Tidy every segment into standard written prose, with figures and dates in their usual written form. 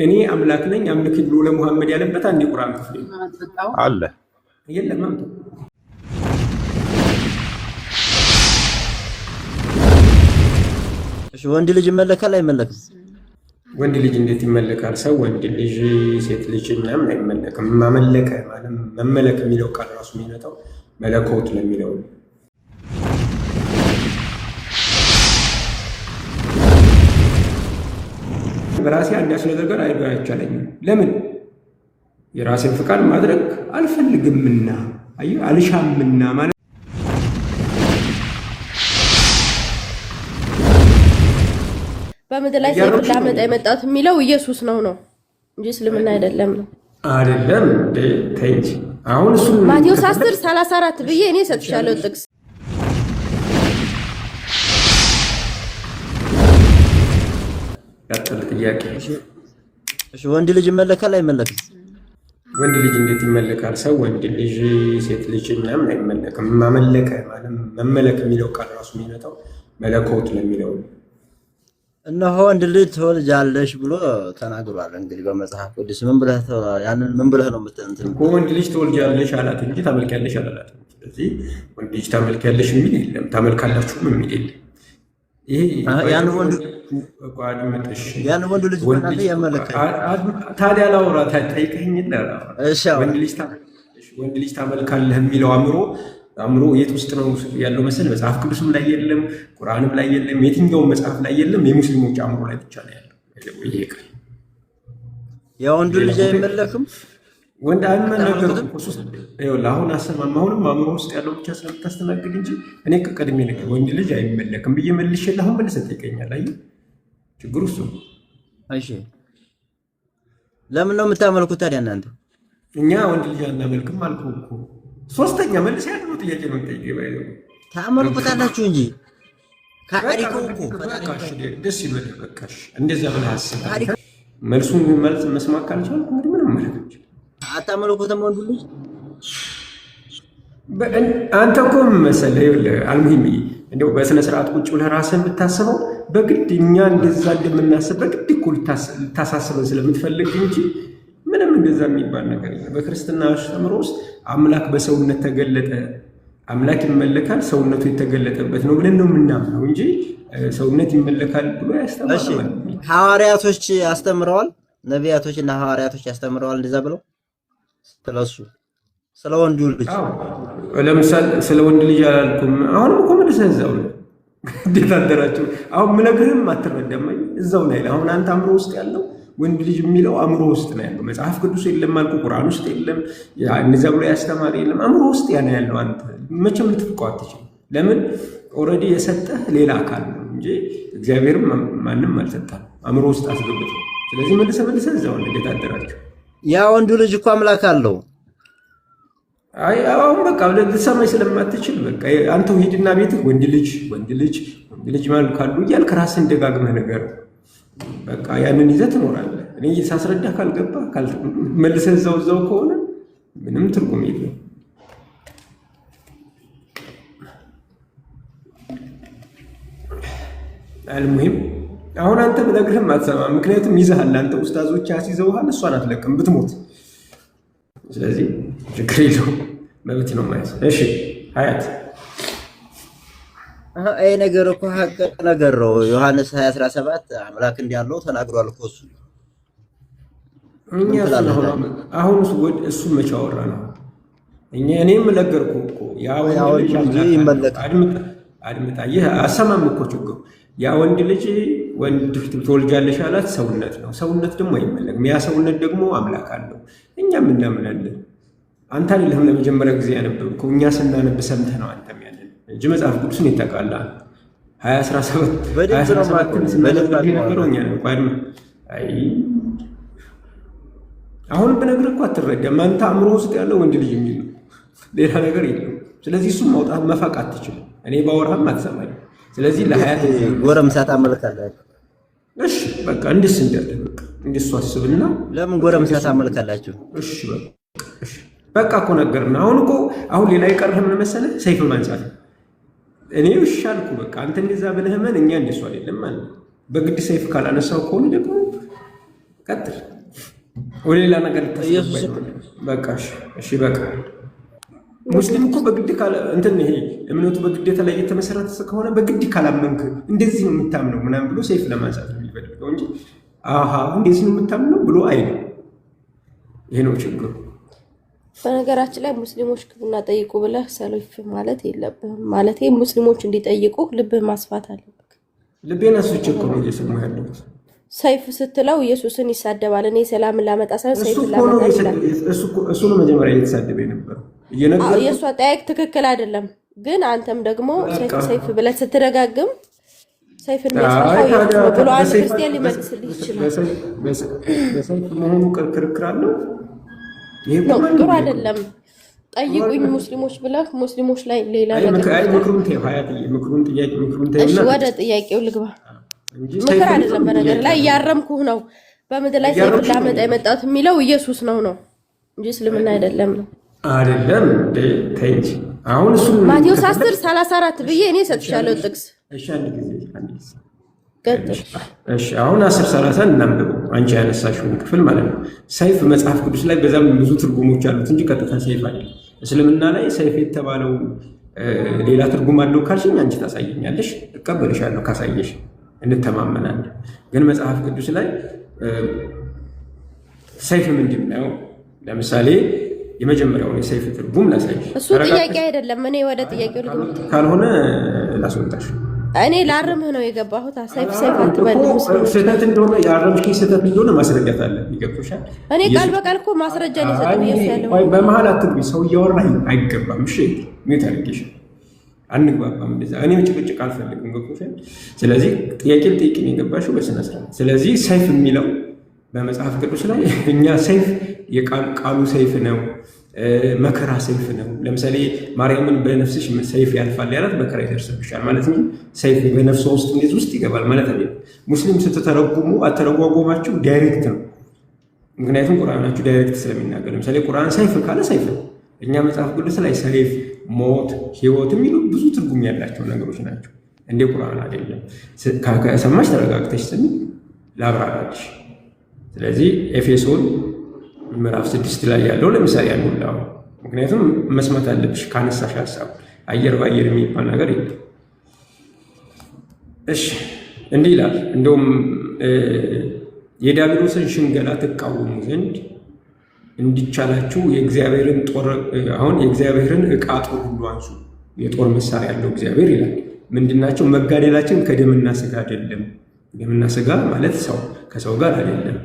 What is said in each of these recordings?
እኔ አምላክ ነኝ አምልክ ብሎ ለሙሐመድ ያለበት አንድ የቁርአን ክፍል አለ። የለም አምጡ። እሺ ወንድ ልጅ ይመለካል አይመለክም? ወንድ ልጅ እንዴት ይመለካል? ሰው ወንድ ልጅ ሴት ልጅ ምናምን አይመለክም። ማመለከ ማለት መመለክ የሚለው ቃል ራሱ የሚመጣው መለኮት ለሚለው በራሴ አንዳች ነገር አይቻለኝም። ለምን? የራሴን ፍቃድ ማድረግ አልፈልግምና አልሻምና ማለት በምድር ላይ ሰይፍ ላመጣ የመጣት የሚለው ኢየሱስ ነው እንጂ እስልምና አይደለም ነው አይደለም። ተይኝ አሁን እሱ ማቴዎስ 10:34 ብዬ እኔ ሰጥቻለሁ ጥቅስ። ያጠለ ጥያቄ። እሺ ወንድ ልጅ ይመለካል አይመለክም? ወንድ ልጅ እንዴት ይመለካል? ሰው ወንድ ልጅ ሴት ልጅ ምናምን አይመለክም። ማመለከ ማለት መመለክ የሚለው ቃል ራሱ የሚመጣው መለኮት ለሚለው እነሆ ወንድ ልጅ ትወልጃለሽ ብሎ ተናግሯል። እንግዲህ በመጽሐፍ ቅዱስ ምን ብለህ ነው የምትንትን? ወንድ ልጅ ትወልጃለሽ አላት እንጂ ታመልኪያለሽ አላላትም። ስለዚህ ወንድ ልጅ ታመልኪያለሽ የሚል የለም፣ ታመልካላችሁም የሚል የለም። ይሄ ያን ወንድ ልጅ ማለት ያመለካል። ታዲያ ላውራ ታይቀኝ ይላል። እሺ ወንድ ልጅ ታመልካለህ የሚለው አእምሮ የት ውስጥ ነው ያለው መሰል? መጽሐፍ ቅዱስም ላይ የለም፣ ቁርአንም ላይ የለም፣ የትኛውም መጽሐፍ ላይ የለም። የሙስሊሞች አእምሮ ላይ ብቻ ነው ያለው። ይሄ ቃል የወንድ ልጅ አይመለክም። ወንድ አይመለክም። አሁን አሰማም አሁንም አእምሮ ውስጥ ያለው ብቻ ስለምታስተናግድ እንጂ እኔ ከቀድሜ ነገር ወንድ ልጅ አይመለክም ብዬ መልሼልህ አሁን መልሰህ ትጠይቀኛለህ። አየህ ችግሩ እሱ ነው። እሺ ለምን ነው የምታመልኩት ታዲያ እናንተ? እኛ ወንድ ልጅ አናመልክም አልኩህ እኮ። ሶስተኛ መልስ ያለው ጥያቄ ነው የምጠይቀው። ታመልኩታላችሁ እንጂ ካሪኮ እኮ ደስ ይበል። በቃሽ እንደዛ ብለህ አስብ። መልሱን መስማት ካልቻልኩ እንግዲህ ምንም ማለት ነው። አታመልኩትም ወንድ ልጅ? አንተ እኮ መሰለህ አልሙሂም እንደው በስነ ስርዓት ቁጭ ብለህ ራስህን ብታስበው በግድ እኛ እንደዛ እንደምናስብ በግድ እኮ ልታሳስበን ስለምትፈልግ እንጂ ምንም እንደዛ የሚባል ነገር የለም። በክርስትና አስተምህሮ ውስጥ አምላክ በሰውነት ተገለጠ፣ አምላክ ይመለካል፣ ሰውነቱ የተገለጠበት ነው ብለን ነው የምናምነው እንጂ ሰውነት ይመለካል ብሎ ያስተምራል። ሐዋርያቶች አስተምረዋል፣ ነቢያቶች እና ሐዋርያቶች ያስተምረዋል እንደዛ ብለው ስለሱ ስለ ወንድ ልጅ ለምሳሌ ስለ ወንድ ልጅ አላልኩም። አሁንም እኮ መልሰህ እዛው ነው። እንዴት አደራችሁ? አሁን ምነግርህም አትረዳም። እዛው ላይ አሁን አንተ አእምሮ ውስጥ ያለው ወንድ ልጅ የሚለው አእምሮ ውስጥ ነው ያለው። መጽሐፍ ቅዱስ የለም አልኩህ፣ ቁርአን ውስጥ የለም፣ እንደዛ ብሎ ያስተማረ የለም። አእምሮ ውስጥ ያ ነው ያለው። አንተ መቼም ልትፍቀው አትችልም። ለምን? ኦልሬዲ የሰጠህ ሌላ አካል ነው እንጂ እግዚአብሔርም ማንም አልሰጠህም። አእምሮ ውስጥ አስገብቶ ስለዚህ መልሰህ እዛው ነው። እንዴት አደራችሁ? ያ ወንዱ ልጅ እኮ አምላክ አለው። አይ አሁን በቃ ልትሰማኝ ስለማትችል በቃ አንተው ሂድና ቤትህ ወንድ ልጅ ማለት ካሉ እያልክ ራስህን ደጋግመህ ነገር በቃ ያንን ይዘህ ትኖራለህ። እኔ ሳስረዳህ ካልገባህ መልሰህ እዛው ከሆነ ምንም ትርጉም የለውም። አልሙሂም አሁን አንተ ብነግርህም አትሰማም። ምክንያቱም ይዘሃል፣ አንተ ኡስታዞች ያስይዘውሃል፣ እሷን አትለቅም ብትሞት። ስለዚህ ችግር የለውም መብት ነው ማለት። እሺ ሀያት ይሄ ነገር እኮ ሀቅ ነገር ነው። ዮሐንስ 20:17 አምላክ እንዲያለው ተናግሯል እኮ እሱ። አሁን እሱ መቼ አወራ ነው? እኔም ነገርኩህ እኮ ያ ወንድ ልጅ ይመለካል። አድምጣ፣ ይህ አሰማም እኮ ችግሩ ያ ወንድ ልጅ ወንድ ትወልጃለሽ አላት። ሰውነት ነው። ሰውነት ደግሞ አይመለክም። ያ ሰውነት ደግሞ አምላክ አለው። እኛም እናምናለን። አንተ አይደለህም ለመጀመሪያ ጊዜ ያነበብከው፣ እኛ ስናነብ ሰምተህ ነው አንተም ያለን እንጂ መጽሐፍ ቅዱስን ይጠቃላል። 20:17 ስናነብ የነበረው እኛ ነው። አሁን ብነግርህ እኮ አትረዳም። አንተ አእምሮ ውስጥ ያለው ወንድ ልጅ የሚል ነው፣ ሌላ ነገር የለም። ስለዚህ እሱም ማውጣት መፋቅ አትችልም። እኔ ባወራህም አትሰማኝ። ስለዚህ ለሀያት ጎረምሳ ታመልካለህ። እሺ በቃ እንደስ እንዳለ በቃ እንደሱ አስብና ለምን ጎረምሳ ታመልካላችሁ? እሺ በቃ እኮ ነገርና አሁን ሌላ የቀረህ ምን መሰለህ? ሰይፍ ማንሳት። እኔ እሺ አልኩ በቃ አንተ እንደዛ ብለህ እኛ እንደሱ አይደለም ማለት ነው። በግድ ሰይፍ ካላነሳው ከሆነ ደግሞ ቀጥል። ወደ ሌላ ነገር ተሰበይ በቃ እሺ በቃ ሙስሊም እኮ በግድ ካለ እንትን ይሄ እምነቱ በግዴታ ላይ የተመሰረተ ከሆነ በግድ ካላመንክ እንደዚህ ነው የምታምነው ምናምን ብሎ ሰይፍ ለማንሳት ነው የሚፈልገው እንጂ እንደዚህ ነው የምታምነው ብሎ አይደለም። ይሄ ነው ችግሩ። በነገራችን ላይ ሙስሊሞች ግቡና ጠይቁ ብለህ ሰልፍ ማለት የለብህም። ማለት ሙስሊሞች እንዲጠይቁ ልብህ ማስፋት አለብህ። ልቤን አስፍቼ እኮ ነው እየሰማሁ ያለሁት። ሰይፍ ስትለው ኢየሱስን ይሳደባል። እኔ ሰላምን ላመጣ ሳይሆን ሰይፍ ላመጣ ይላል። እሱ ነው መጀመሪያ እየተሳደበ የነበረው። የእሷ ጠያቅ ትክክል አይደለም፣ ግን አንተም ደግሞ ሰይፍ ብለህ ስትደጋግም ሰይፍን የሚያስፋፋው ብሎ አንድ ክርስቲያን ሊመልስልህ ይችላል። በሰይፍ መሆኑ ክርክር አለው። ይሄ ጥሩ አይደለም። ጠይቁኝ ሙስሊሞች ብለህ ሙስሊሞች ላይ ሌላ ነገር ምክሩን ወደ ጥያቄው ልግባ። ምክር አይደለም፣ በነገር ላይ እያረምኩህ ነው። በምድር ላይ ሰይፍ ላመጣ የመጣሁት የሚለው ኢየሱስ ነው እንጂ እስልምና አይደለም ነው አይደለም። ተይኝ አሁን እሱ ማቴዎስ 10:34 ብዬ እኔ ሰጥቻለሁ ጥቅስ። እሺ አንድ ጊዜ እሺ አሁን 10:30 እናንብበው። አንቺ ያነሳሽውን ክፍል ማለት ነው። ሰይፍ መጽሐፍ ቅዱስ ላይ በዛም ብዙ ትርጉሞች አሉት እንጂ ቀጥታ ሰይፍ አይደለም። እስልምና ላይ ሰይፍ የተባለው ሌላ ትርጉም አለው ካልሽኝ አንቺ ታሳየኛለሽ፣ እቀበልሻለሁ። ካሳየሽ እንተማመናለን። ግን መጽሐፍ ቅዱስ ላይ ሰይፍ ምንድን ነው? ለምሳሌ የመጀመሪያውን የሰይፍ ትርጉም ላሳይሽ። እሱ ጥያቄ አይደለም። እኔ ወደ ጥያቄው ልግባ። ካልሆነ ላስወጣሽ። እኔ ላርምህ ነው የገባሁት። ሰይፍ አትበልም። ስህተት እንደሆነ ያረምሽ ስህተት እንደሆነ ማስረጃት አለ። ይገባሻል? እኔ ቃል በቃል እኮ ማስረጃ ነው የሰጠው። በመሀል አትግቢ። ሰው እያወራ አይገባም። እሺ ምን ታርቂሽ? አንግባባም። እንደዛ እኔ ጭቅጭቅ አልፈልግም። ገብቶሻል? ስለዚህ ጥያቄ ልጠይቅ ነው የገባሽው በስነ ስርዓት። ስለዚህ ሰይፍ የሚለው በመጽሐፍ ቅዱስ ላይ እኛ ሰይፍ የቃሉ ሰይፍ ነው፣ መከራ ሰይፍ ነው። ለምሳሌ ማርያምን በነፍስሽ ሰይፍ ያልፋል ያላት መከራ ይደርስብሻል ማለት ነው። ሰይፍ በነፍሷ ውስጥ እንዴት ውስጥ ይገባል ማለት አይደለም። ሙስሊም ስትተረጉሙ አተረጓጎማችሁ ዳይሬክት ነው። ምክንያቱም ቁርአናችሁ ዳይሬክት ስለሚናገር፣ ለምሳሌ ቁርአን ሰይፍ ካለ ሰይፍ ነው። እኛ መጽሐፍ ቅዱስ ላይ ሰይፍ፣ ሞት፣ ህይወት የሚሉ ብዙ ትርጉም ያላቸው ነገሮች ናቸው። እንደ ቁርአን አይደለም። ከሰማሽ ተረጋግተሽ ስሚ፣ ላብራራልሽ። ስለዚህ ኤፌሶን ምዕራፍ 6 ላይ ያለው ለምሳሌ ያለው ምክንያቱም መስማት አለብሽ ካነሳሽ ሀሳብ አየር ባየር የሚባል ነገር የለም። እሺ እንዲህ ይላል። እንደውም የዲያብሎስን ሽንገላ ትቃወሙ ዘንድ እንዲቻላችሁ የእግዚአብሔርን ጦር አሁን የእግዚአብሔርን ዕቃ ጦር ሁሉ አንሱ። የጦር መሳሪያ ያለው እግዚአብሔር ይላል። ምንድናቸው? መጋደላችን ከደምና ስጋ አይደለም። ደምና ስጋ ማለት ሰው ከሰው ጋር አይደለም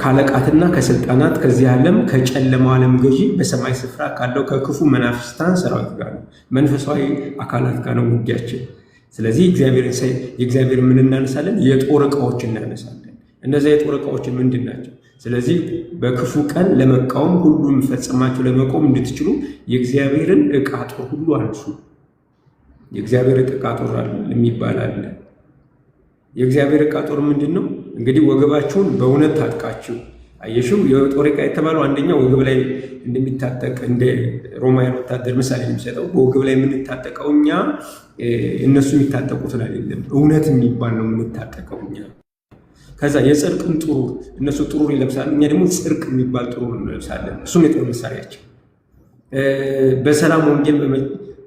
ካለቃትና ከስልጣናት ከዚህ ዓለም ከጨለማው ዓለም ገዢ በሰማይ ስፍራ ካለው ከክፉ መናፍስታን ሰራዊት ጋር ነው፣ መንፈሳዊ አካላት ጋር ነው ውጊያችን። ስለዚህ የእግዚአብሔርን ምን እናነሳለን? የጦር ዕቃዎች እናነሳለን። እነዚያ የጦር ዕቃዎችን ምንድን ናቸው? ስለዚህ በክፉ ቀን ለመቃወም ሁሉም ፈጽማችሁ ለመቆም እንድትችሉ የእግዚአብሔርን ዕቃ ጦር ሁሉ አንሱ። የእግዚአብሔር ዕቃ ጦር የሚባል አለ። የእግዚአብሔር ዕቃ ጦር ምንድን ነው? እንግዲህ ወገባችሁን በእውነት ታጥቃችሁ። አየሽው? የጦር ዕቃ የተባለው አንደኛው ወገብ ላይ እንደሚታጠቅ እንደ ሮማውያን ወታደር ምሳሌ የሚሰጠው በወገብ ላይ የምንታጠቀው እኛ እነሱ የሚታጠቁትን አይደለም፣ እውነት የሚባል ነው የምንታጠቀው እኛ። ከዛ የጽድቅን ጥሩር እነሱ ጥሩር ይለብሳሉ፣ እኛ ደግሞ ጽድቅ የሚባል ጥሩር እንለብሳለን። እሱም የጦር መሳሪያቸው። በሰላም ወንጌል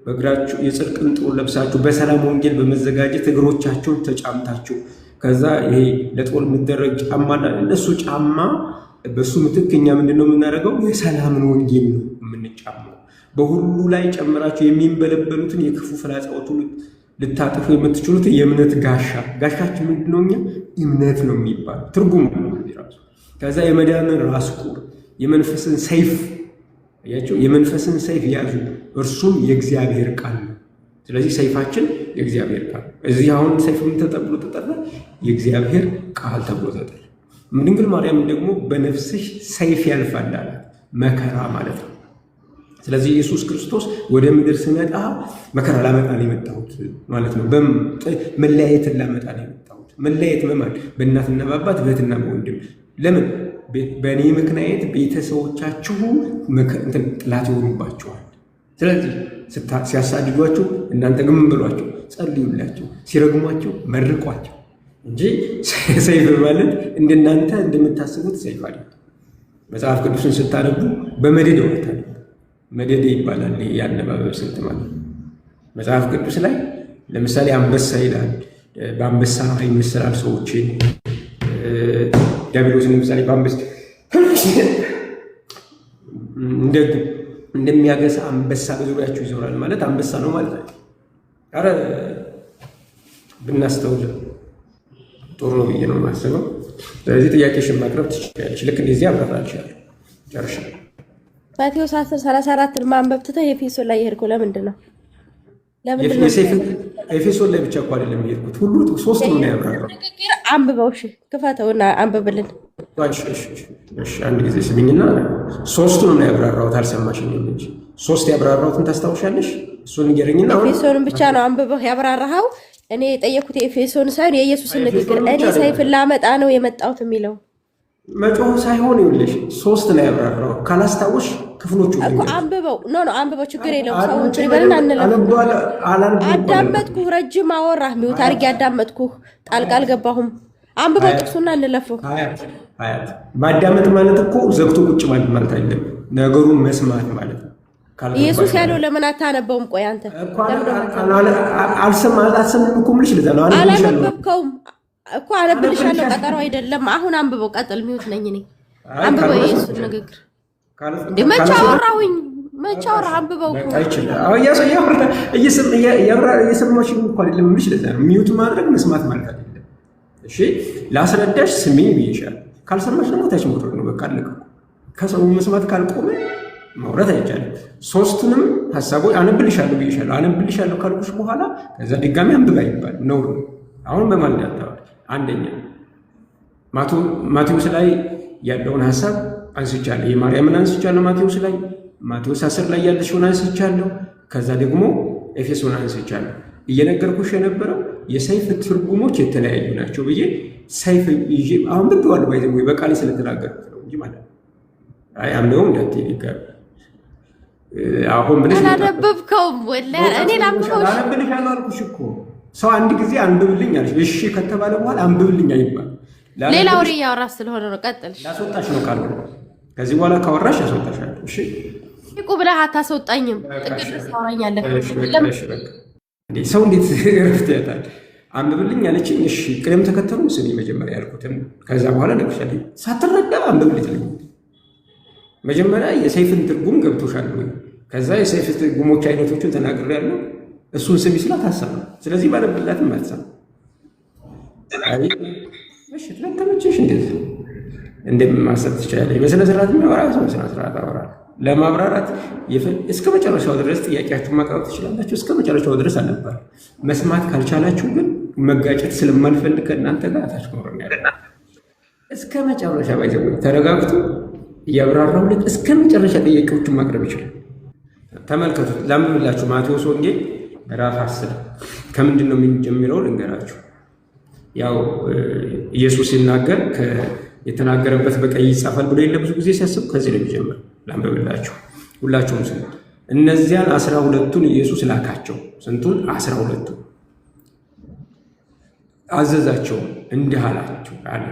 በእግራችሁ የጽድቅን ጥሩር ለብሳችሁ በሰላም ወንጌል በመዘጋጀት እግሮቻችሁን ተጫምታችሁ። ከዛ ይሄ ለጦር የሚደረግ ጫማ እነሱ ጫማ በሱ ምትክ እኛ ምንድነው የምናደርገው? የሰላምን ወንጌል ነው የምንጫማው። በሁሉ ላይ ጨምራችሁ የሚንበለበሉትን የክፉ ፍላጻዎች ሁሉ ልታጠፉ የምትችሉት የእምነት ጋሻችን ምንድነው? እኛ እምነት ነው የሚባለው ትርጉም ነው ራሱ። ከዛ የመዳንን ራስ ቁር የመንፈስን ሰይፍ አያችሁ፣ የመንፈስን ሰይፍ ያዙ፣ እርሱም የእግዚአብሔር ቃል ነው። ስለዚህ ሰይፋችን የእግዚአብሔር ቃል። እዚህ አሁን ሰይፍ ምን ተብሎ ተጠራ? የእግዚአብሔር ቃል ተብሎ ተጠራ። ድንግል ማርያም ደግሞ በነፍስሽ ሰይፍ ያልፋል አላት፣ መከራ ማለት ነው። ስለዚህ ኢየሱስ ክርስቶስ ወደ ምድር ስመጣ መከራ ላመጣ ነው የመጣሁት ማለት ነው። መለያየትን ላመጣ ነው የመጣሁት። መለያየት መማል በእናትና በአባት በእህትና በወንድም። ለምን? በእኔ ምክንያት ቤተሰቦቻችሁ ጥላት ይሆኑባችኋል። ስለዚህ ሲያሳድዷችሁ እናንተ ግን ምን በሏቸው? ጸልዩላቸው። ሲረግሟቸው መርቋቸው። እንጂ ሰይፍ ማለት እንደናንተ እንደምታስቡት ሰይፍ አይደለም። መጽሐፍ ቅዱስን ስታነቡ በመደድ ይወጣል። መደድ ይባላል ያነበበ ስልት ማለት መጽሐፍ ቅዱስ ላይ ለምሳሌ አንበሳ ይላል። በአንበሳ ይመስላል ሰዎችን ዲያብሎስን ለምሳሌ በአንበሳ እንደሚያገሳ አንበሳ በዙሪያችሁ ይዞራል ማለት አንበሳ ነው ማለት ነው። አረ ብናስተውል ጥሩ ነው ብዬ ነው የማስበው። ስለዚህ ጥያቄሽን ማቅረብ ትችላለች። ልክ እንደዚህ አብራራልሻለሁ። ጨርሻለሁ። ማቴዎስ 10:34 ማንበብ ትተህ ኤፌሶን ላይ የሄድከው ለምንድን ነው? ኤፌሶን ላይ ብቻ እኮ አይደለም የሄድኩት፣ ሁሉ ሶስት ነው ያብራራው። አንብበው። እሺ ክፈተውና አንብብልን። እሺ አንድ ጊዜ ስሚኝና፣ ሶስቱን ነው ያብራራሁት። አልሰማሽኝም እንጂ ሶስት ያብራራሁትን ታስታውሻለሽ? እሱን ንገረኝና። ኤፌሶንን ብቻ ነው አንብበህ ያብራራኸው። እኔ የጠየኩት ኤፌሶን ሳይሆን የኢየሱስን ንግግር እኔ ሰይፍን ላመጣ ነው የመጣሁት የሚለው መጮህ ሳይሆን ይኸውልሽ ሶስት ነው ያብራራው። ካላስታወሽ ክፍሎቹ አንብበው። አንብበው፣ ችግር የለውም። ሰው እንትን ይበልን አንለም። አዳመጥኩህ፣ ረጅም አወራህ። ሚውት አድርጌ አዳመጥኩህ፣ ጣልቃ አልገባሁም። አንብበው ጥቅሱና እንለፈው። አያት ማዳመጥ ማለት እኮ ዘግቶ ቁጭ ማለት አይደለም፣ ነገሩን መስማት ማለት ነው። ኢየሱስ ያለው ለምን አታነበውም? ቆይ አንተ አልሰማህም እኮ የምልሽ ለዛ ነው። አላነበብከውም እኮ አነብልሻለሁ። ቀጠሮ አይደለም። አሁን አንብበው። ቀጥል። ሚውት ነኝ እኔ። አንብበው የኢየሱስ ንግግር። መቼ አወራሁኝ? መቼ አወራህ? አንብበው እኮ እየሰማሽ እኮ አይደለም የምልሽ ለዛ ነው። ሚውት ማድረግ መስማት ማለት አይደለም። እሺ ላስረዳሽ፣ ስሚኝ ብዬሻለሁ። ካልሰማሽ ደግሞ ታች መውረድ ነው። በቃ አለቀ። ከሰው መስማት ካልቆመ ማውራት አይቻልም። ሶስቱንም ሀሳቦች አነብልሻለሁ ብዬሻለሁ። አነብልሻለሁ ካልኩሽ በኋላ ከዛ ድጋሚ አንብባ ይባል ነው። አሁን በማን እንዳታወሪ። አንደኛ ማቴዎስ ላይ ያለውን ሀሳብ አንስቻለሁ። የማርያምን አንስቻለሁ። ማቴዎስ 10 ላይ ያለችውን አንስቻለሁ። ከዛ ደግሞ ኤፌሶን አንስቻለሁ። እየነገርኩሽ የነበረው የሰይፍ ትርጉሞች የተለያዩ ናቸው ብዬ ሰይፍ ይዤ አሁን ብትዋል ባይዘ ወይ በቃሌ ስለተናገርኩት ነው እንጂ ማለት ነው። አይ አምነው እንዳትይ ይጋር አሁን ብለሽ አላነበብከውም ወላሂ እኔ ላንብብልሽ አልኩሽ እኮ። ሰው አንድ ጊዜ አንብብልኝ አለሽ፣ እሺ ከተባለ በኋላ አንብብልኝ አይባል። ሌላ ወሬ እያወራሽ ስለሆነ ነው። ቀጥልሽ። ላስወጣሽ ነው ካልሆነ ከዚህ በኋላ ካወራሽ ያስወጣሻል። እሺ ይቁ ብለህ አታስወጣኝም። ጥቅስ ታወራኛለህ። ሰው እንዴት እረፍት ያጣል? አንብብልኝ አለችኝ። እሺ ቅደም ተከተሉን ስሚ መጀመሪያ ያልኩትን፣ ከዛ በኋላ ነግሻለሁ። ሳትረዳ አንብብልኝ ትለኝ። መጀመሪያ የሰይፍን ትርጉም ገብቶሻል ወይ? ከዛ የሰይፍ ትርጉሞች አይነቶችን ተናግሬያለሁ። እሱን ስሚ ስላት አሰማ። ስለዚህ ባለብላትም አትሰማ። እሺ ተመቸሽ? እንደዚህ እንደማሰብ ትችላለሽ። በስነ ስርዓት የሚያወራ ሰው በስነ ስርዓት አወራ። ለማብራራት እስከ መጨረሻው ድረስ ጥያቄያችሁን ማቅረብ ትችላላችሁ። እስከ መጨረሻው ድረስ አነባለሁ። መስማት ካልቻላችሁ ግን መጋጨት ስለማልፈልግ ከእናንተ ጋር ታች ኮረና ያለና እስከ መጨረሻ ባይዘው ተረጋግቶ እያብራራሁለት እስከ መጨረሻ ጥያቄዎችን ማቅረብ ይችላል። ተመልከቱት። ላምብላችሁ ማቴዎስ ወንጌል ምዕራፍ 10 ከምንድን ነው የሚጀምረው ልንገራችሁ። ያው ኢየሱስ ሲናገር የተናገረበት በቀይ ይጻፋል ብሎ የለ ብዙ ጊዜ ሲያስብ ከዚህ ነው የሚጀምረው። ላምብላችሁ ሁላችሁም ስሙ። እነዚያን 12ቱን ኢየሱስ ላካቸው። ስንቱን? 12ቱን አዘዛቸው። እንዲህ አላቸው አለ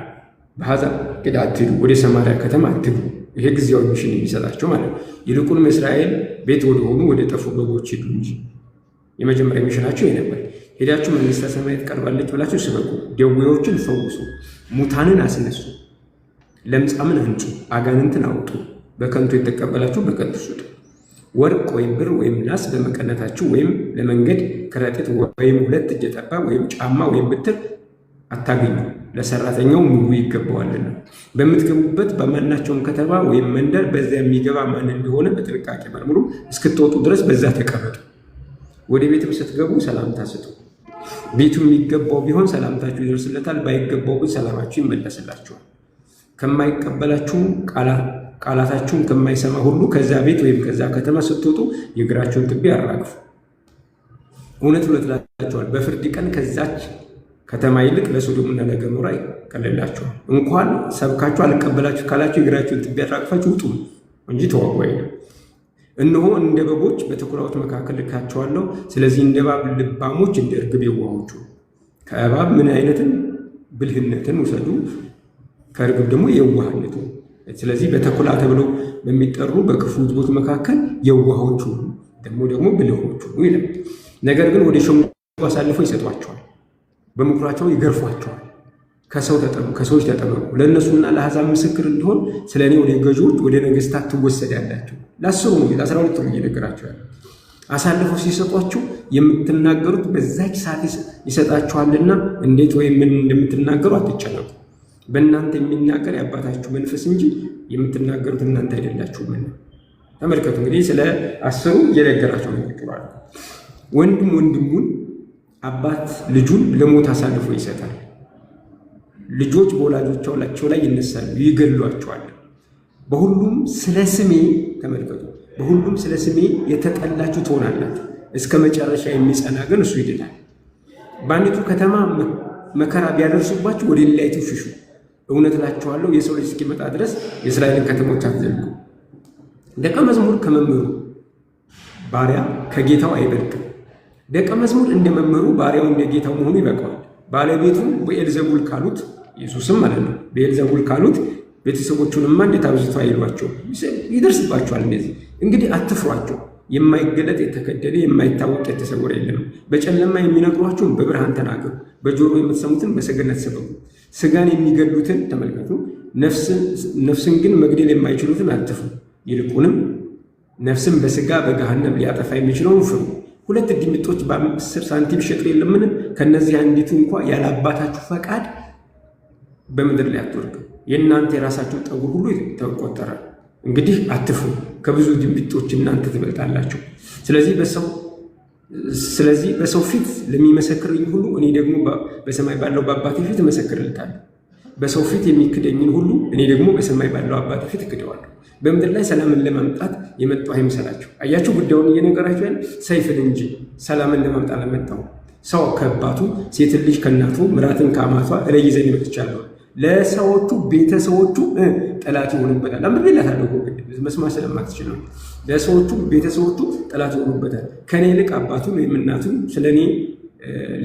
በአሕዛብ ሄዳ አትሂዱ፣ ወደ ሰማርያ ከተማ አትግቡ። ይሄ ጊዜያዊ ሚሽን የሚሰጣቸው ማለት ነው። ይልቁንም እስራኤል ቤት ወደሆኑ ወደ ጠፉ በጎች ሂዱ እንጂ። የመጀመሪያ ሚሽናቸው ይሄ ነበር። ሄዳችሁ መንግሥተ ሰማያት ቀርባለች ብላችሁ ስበኩ፣ ደዌዎችን ፈውሱ፣ ሙታንን አስነሱ፣ ለምጻምን አንጹ፣ አጋንንትን አውጡ፣ በከንቱ የተቀበላችሁ በከንቱ ስጡ። ወርቅ ወይም ብር ወይም ናስ በመቀነታችሁ ወይም ለመንገድ ከረጢት ወይም 2 እጀ ጠባብ ወይም ጫማ ወይም ብትር አታገኙ፣ ለሰራተኛው ምግቡ ይገባዋልና። በምትገቡበት በማናቸውም ከተማ ወይም መንደር በዚያ የሚገባ ማን እንደሆነ በጥንቃቄ መርምሩ፣ እስክትወጡ ድረስ በዛ ተቀመጡ። ወደ ቤትም ስትገቡ ሰላምታ ስጡ። ቤቱ የሚገባው ቢሆን ሰላምታችሁ ይደርስለታል፣ ባይገባው ግን ሰላማችሁ ይመለስላችኋል። ከማይቀበላችሁም ቃላታችሁን ከማይሰማ ሁሉ ከዛ ቤት ወይም ከዛ ከተማ ስትወጡ የእግራችሁን ትቢያ አራግፉ። እውነት እላችኋለሁ በፍርድ ቀን ከዛች ከተማ ይልቅ ለሶዶምና ለገሞራ ይቀልላችኋል። እንኳን ሰብካችሁ አልቀበላችሁ ካላችሁ የእግራችሁን ትቢያ አራግፋችሁ ውጡ እንጂ ተዋጉ አይልም። እነሆ እንደ በጎች በተኩላዎች መካከል ልካቸዋለሁ። ስለዚህ እንደ እባብ ልባሞች፣ እንደ እርግብ የዋሆች። ከእባብ ምን አይነትን ብልህነትን ውሰዱ፣ ከርግብ ደግሞ የዋህነቱ። ስለዚህ በተኩላ ተብለው በሚጠሩ በክፉ ሕዝቦች መካከል የዋሆቹ ደግሞ ብልሆቹ ይላል። ነገር ግን ወደ ሸንጎ አሳልፈው ይሰጧቸዋል፣ በምኩራቸው ይገርፏቸዋል። ከሰዎች ተጠበቁ፣ ለእነሱና ለአሕዛብ ምስክር እንዲሆን ስለ እኔ ወደ ገዢዎች ወደ ነገሥታት ትወሰዳላችሁ። ለ10 ነው 12 ነው እየነገራቸው ያለ። አሳልፈው ሲሰጧችሁ የምትናገሩት በዛች ሰዓት ይሰጣችኋልና እንዴት ወይም ምን እንደምትናገሩ አትጨነቁ። በእናንተ የሚናገር የአባታችሁ መንፈስ እንጂ የምትናገሩት እናንተ አይደላችሁምና። ተመልከቱ እንግዲህ ስለ 10 እየነገራቸው ነው። ወንድም ወንድሙን፣ አባት ልጁን ለሞት አሳልፎ ይሰጣል። ልጆች በወላጆቻቸው ላይ ይነሳሉ፣ ይገሏቸዋል። በሁሉም ስለ ስሜ ተመልከቱ፣ በሁሉም ስለ ስሜ የተጠላችሁ ትሆናላችሁ። እስከ መጨረሻ የሚጸና ግን እሱ ይድናል። በአንዲቱ ከተማ መከራ ቢያደርሱባችሁ ወደ ሌላይቱ ሽሹ። እውነት እላችኋለሁ የሰው ልጅ እስኪመጣ ድረስ የእስራኤልን ከተሞች አትዘልቁ። ደቀ መዝሙር ከመምህሩ ባሪያ ከጌታው አይበልጥም። ደቀ መዝሙር እንደ መምህሩ ባሪያው እንደ ጌታው መሆኑ ይበቃዋል። ባለቤቱ በኤልዘቡል ካሉት ኢየሱስም ማለት ነው በኤልዘቡል ካሉት ቤተሰቦቹንማ እንዴት አብዝቶ አይሏቸው ይደርስባቸዋል። እነዚህ እንግዲህ አትፍሯቸው። የማይገለጥ የተከደነ የማይታወቅ የተሰወረ የለም። በጨለማ የሚነግሯችሁን በብርሃን ተናገሩ፣ በጆሮ የምትሰሙትን በሰገነት ሰበኩ። ስጋን የሚገድሉትን ተመልከቱ፣ ነፍስን ግን መግደል የማይችሉትን አትፍሩ። ይልቁንም ነፍስን በስጋ በገሃነም ሊያጠፋ የሚችለውን ፍሩ። 2 ድምጦች በ10 ሳንቲም ሸጡ የለምን? ከነዚህ አንዲቱ እንኳ ያለ አባታችሁ ፈቃድ በምድር ላይ አትወድቅም። የእናንተ የራሳችሁ ጠጉር ሁሉ ተቆጠረ። እንግዲህ አትፍሩ፣ ከብዙ ድንቢጦች እናንተ ትበልጣላችሁ። ስለዚህ በሰው ፊት ለሚመሰክርኝ ሁሉ እኔ ደግሞ በሰማይ ባለው በአባቴ ፊት እመሰክርለታለሁ። በሰው ፊት የሚክደኝን ሁሉ እኔ ደግሞ በሰማይ ባለው አባቴ ፊት እክደዋለሁ። በምድር ላይ ሰላምን ለማምጣት የመጣሁ አይምሰላችሁ። አያችሁ፣ ጉዳዩን እየነገራችሁ ያለ ሰይፍን እንጂ ሰላምን ለማምጣት ለመጣሁ። ሰው ከአባቱ፣ ሴትን ልጅ ከእናቱ፣ ምራትን ከአማቷ እለይ ዘንድ መጥቻለሁ። ለሰዎቹ ቤተሰቦቹ ጠላት ይሆኑበታል። አንብቤላታለሁ እኮ መስማት ስለማትችል ነው። ለሰዎቹ ቤተሰቦቹ ጠላት ይሆኑበታል። ከኔ ይልቅ አባቱን ወይም እናቱን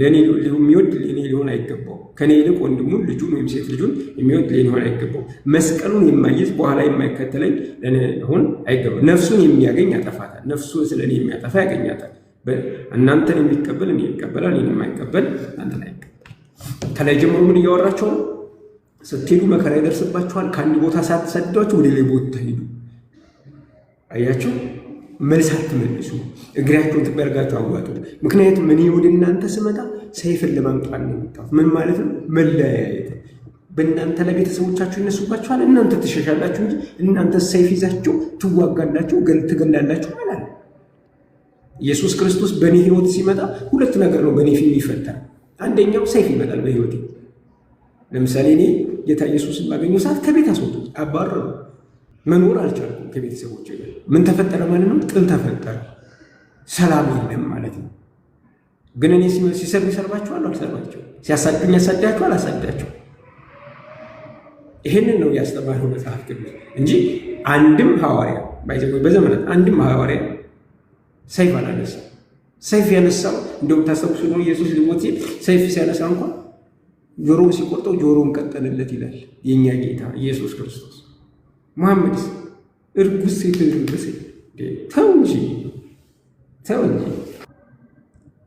ለእኔ የሚወድ ለእኔ ሊሆን አይገባው። ከኔ ይልቅ ወንድሙን፣ ልጁን ወይም ሴት ልጁን የሚወድ ለእኔ ሊሆን አይገባው። መስቀሉን የማይይዝ በኋላ የማይከተለኝ ለእኔ ሊሆን አይገባው። ነፍሱን የሚያገኝ ያጠፋታል፣ ነፍሱን ስለ እኔ የሚያጠፋ ያገኛታል። እናንተን የሚቀበል እኔ ይቀበላል፣ እኔን የማይቀበል እናንተን አይቀበል። ከላይ ጀምሮ ምን እያወራቸው ነው? ስትሄዱ መከራ ይደርስባችኋል። ከአንድ ቦታ ሳትሰዷችሁ ወደ ሌላ ቦታ ሄዱ። አያችሁ፣ መልስ አትመልሱ። እግራችሁን ትበርጋችሁ አዋጡ። ምክንያቱም እኔ ወደ እናንተ ስመጣ ሰይፍን ለማምጣት ነው የመጣሁት። ምን ማለት ነው? መለያየት። በእናንተ ላይ ቤተሰቦቻችሁ ይነሱባችኋል፣ እናንተ ትሸሻላችሁ እንጂ እናንተ ሰይፍ ይዛችሁ ትዋጋላችሁ፣ ትገላላችሁ ማለት ነው። ኢየሱስ ክርስቶስ በእኔ ህይወት ሲመጣ 2 ነገር ነው በእኔ ፊት ይፈጠራል። አንደኛው ሰይፍ ይመጣል በህይወቴ። ለምሳሌ እኔ ጌታ ኢየሱስን ባገኘው ሰዓት ከቤት አስወጡት፣ አባረሩ። መኖር አልቻልኩም ከቤተሰቦች ጋር። ምን ተፈጠረ ማለት ነው? ጥል ተፈጠረ፣ ሰላም የለም ማለት ነው። ግን እኔ ሲሰርብ ይሰርባችኋል፣ አልሰርባቸው። ሲያሳድዱኝ ያሳድዳችሁ፣ አላሳድዳቸው። ይሄንን ነው ያስተማረው መጽሐፍ ቅዱስ እንጂ አንድም ሐዋርያ በዘመናት አንድም ሐዋርያ ሰይፍ አላነሳም። ሰይፍ ያነሳው እንደውም ታስታውሱ ነው ኢየሱስ ሊሞት ሲል ሰይፍ ሲያነሳ እንኳን ጆሮውን ሲቆርጠው ጆሮውን ቀጠለለት ይላል የኛ ጌታ ኢየሱስ ክርስቶስ። መሐመድስ እርጉዝ ሴት ልበሰ ተው እንጂ።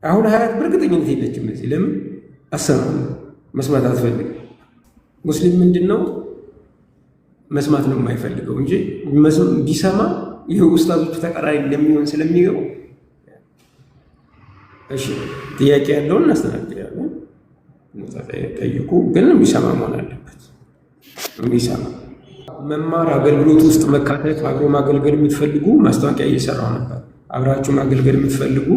አሁን ሀያት በእርግጠኝነት የለችም እዚህ። ለምን አሰማም? መስማት አትፈልግም። ሙስሊም ምንድን ነው መስማት ነው የማይፈልገው እንጂ ቢሰማ ይህ ኡስታዞቹ ተቀራሪ እንደሚሆን ስለሚገባው። እሺ ጥያቄ ያለውን እናስተናግዳለን። ጠይቁ፣ ግን የሚሰማ መሆን አለበት። የሚሰማ መማር አገልግሎት ውስጥ መካተት፣ አብሮ ማገልገል የምትፈልጉ ማስታወቂያ እየሰራው ነበር። አብራችሁ ማገልገል የምትፈልጉ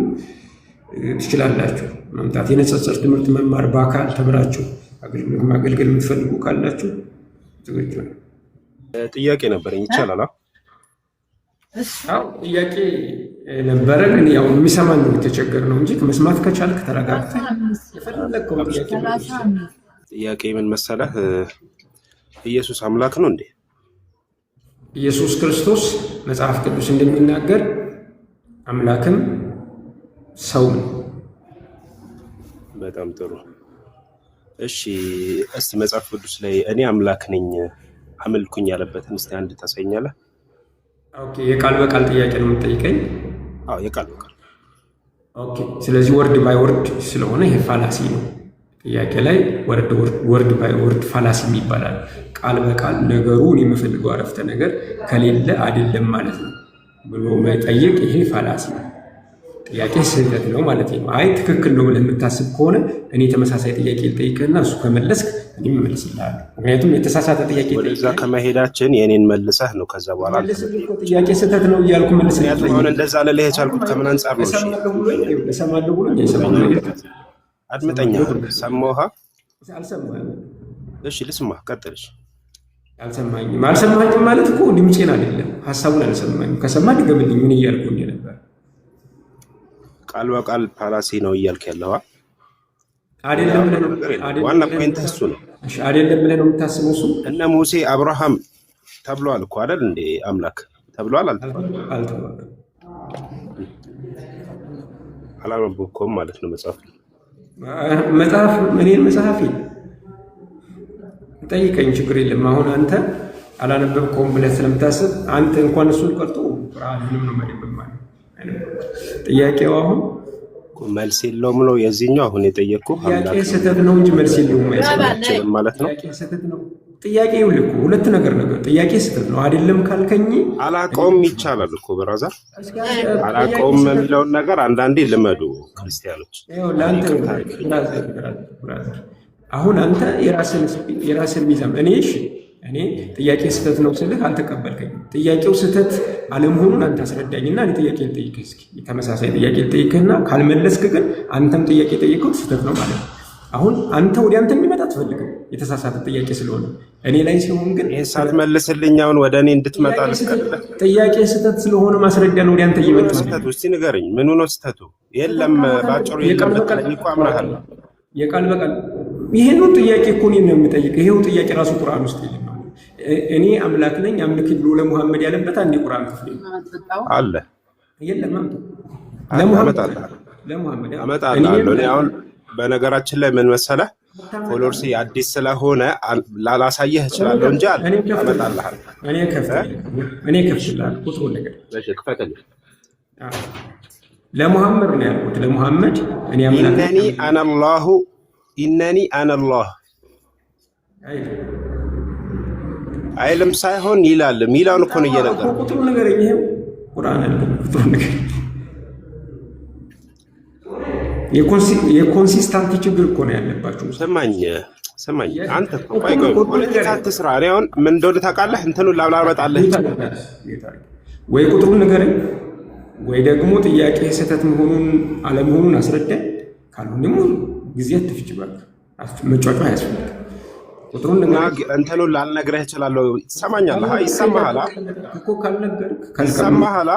ትችላላችሁ መምጣት። የንጽጽር ትምህርት መማር በአካል ተምራችሁ አገልግሎት ማገልገል የምትፈልጉ ካላችሁ ዝግጁ ነው። ጥያቄ ነበረኝ፣ ይቻላል? አዎ ጥያቄ ነበረ፣ ግን ያው የሚሰማን ነው የተቸገር ነው እንጂ መስማት ከቻልክ ተረጋግተህ የፈለግከው ጥያቄ ምን መሰለህ? ኢየሱስ አምላክ ነው እንዴ? ኢየሱስ ክርስቶስ መጽሐፍ ቅዱስ እንደሚናገር አምላክም ሰው ነው። በጣም ጥሩ። እሺ እስቲ መጽሐፍ ቅዱስ ላይ እኔ አምላክ ነኝ አምልኩኝ ያለበትን እስቲ አንድ ታሳይኛለህ? ኦኬ፣ የቃል በቃል ጥያቄ ነው የምትጠይቀኝ? አዎ የቃል በቃል። ኦኬ፣ ስለዚህ ወርድ ባይ ወርድ ስለሆነ ይሄ ፋላሲ ነው። ጥያቄ ላይ ወርድ ባይ ወርድ ፋላሲ ይባላል። ቃል በቃል ነገሩ እኔ የምፈልገው አረፍተ ነገር ከሌለ አይደለም ማለት ነው ብሎ መጠየቅ ይሄ ፋላሲ ነው። ጥያቄ ስህተት ነው ማለት ነው። አይ ትክክል ነው ብለህ የምታስብ ከሆነ እኔ ተመሳሳይ ጥያቄ ልጠይቅህና እሱ ከመለስክ እኔም እመልስልሃለሁ። ምክንያቱም የተሳሳተ ጥያቄ ወደዛ ከመሄዳችን የኔን መልሰህ ነው ከዛ በኋላ ጥያቄ ስህተት ነው እያልኩ መልስልሃለሁ። አሁን እንደዛ ልልህ የቻልኩት ከምን አንጻር ነው? እሰማለሁ ብሎኝ አድምጠኛ ሰማሁህ። አልሰማኝም። እሺ ልስማህ፣ ቀጥልሽ። አልሰማኝም ማለት እኮ ድምፄን አይደለም ሀሳቡን አልሰማኝም። ከሰማህ ድገምልኝ ምን እያልኩ እንደነበር። ቃል በቃል ፋላሲ ነው እያልክ ያለዋ አይደለም ብለህ ነው? ዋና ፖይንት እሱ ነው። እሺ አይደለም ብለህ ነው የምታስበው? እሱ እነ ሙሴ አብርሃም ተብሏል እኮ አይደል እንዴ? አምላክ ተብሏል አልተባለም? አላነበብከውም ማለት ነው መጽሐፍ እኔን መጽሐፌ ጠይቀኝ፣ ችግር የለም። አሁን አንተ አላነበብከውም ብለህ ስለምታስብ አንተ እንኳን እሱን ቀርቶ ቁርአንንም ነው መደበቅ ማለት ጥያቄው አሁን መልስ የለውም ነው የዚህኛው አሁን የጠየቅኩህ ጥያቄ ስህተት ነው እንጂ መልስ የለውም ማለት ነው። ጥያቄ ስህተት ነው። ጥያቄው ልኩ ሁለት ነገር ጥያቄ ስህተት ነው አይደለም ካልከኝ አላውቀውም ይቻላል እኮ ብራዘር። አላውቀውም የሚለውን ነገር አንዳንዴ ልመዱ ክርስቲያኖች። አሁን አንተ የራስን ሚዛን እኔ ጥያቄ ስህተት ነው ስልህ አልተቀበልከኝም። ጥያቄው ስህተት አለመሆኑን አንተ አስረዳኝና እኔ ጥያቄ ልጠይቅህ። እስኪ ተመሳሳይ ጥያቄ ልጠይቅህና ካልመለስክ ግን አንተም ጥያቄ ጠይቀው ስህተት ነው ማለት ነው። አሁን አንተ ወደ አንተ የሚመጣ አትፈልግም የተሳሳተ ጥያቄ ስለሆነ እኔ ላይ ሲሆን ግን ሳትመልስልኝ አሁን ወደ እኔ እንድትመጣ ልስቀጥል። ጥያቄ ስህተት ስለሆነ ማስረጃ ነው ወደ አንተ እየመጣ ስህተቱ። እስቲ ንገረኝ፣ ምኑ ነው ስህተቱ? የለም ባጭሩ የለም ብትለኝ እኮ አምናለሁ። የቃል በቃል ይሄንን ጥያቄ እኮ እኔን ነው የምጠይቅ። ይሄው ጥያቄ ራሱ ቁርአን ውስጥ የለም። እኔ አምላክ ነኝ አምልክ ብሎ ለሙሐመድ ያለበት አንድ ቁርአን ክፍል አለ። የለም ለሙሐመድ አመጣለሁ። እኔ አሁን በነገራችን ላይ ምን መሰለህ ፎሎወርስ አዲስ ስለሆነ ላላሳየህ እችላለሁ እንጂ አመጣልሃለሁ። እኔ ከፍትልሃለሁ ቁጥሩን ነገር እሺ ክፈትልኝ። ለሙሐመድ ነው ያልኩት። ለሙሐመድ እኔ አምላክ ኢነኒ አነላህ አይልም ሳይሆን ይላል። ሚላውን እኮ ነው እየነገርኩህ። ቁጥሩን ነገር ይሄው ቁርአን አለ። ቁጥሩን ነገር የኮንሲስታንት ችግር እኮ ነው ያለባችሁ። ሰማኝ አንተ ቆይ ፖለቲካ አትስራ። እኔ አሁን ምን እንደሆነ ታውቃለህ? እንትኑን ላብላበጣለህ ወይ ቁጥሩን ንገረኝ ወይ ደግሞ ጥያቄ ስህተት መሆኑን አለመሆኑን አስረዳኝ። ካልሆነ ደግሞ ጊዜ አትፍጭ። በቃ መጫጫ አያስፈልግም። ቁጥሩን እንትኑን ላልነግርህ እችላለሁ። ትሰማኛለህ? ይሰማሃል እኮ ካልነገርክ ይሰማሃል?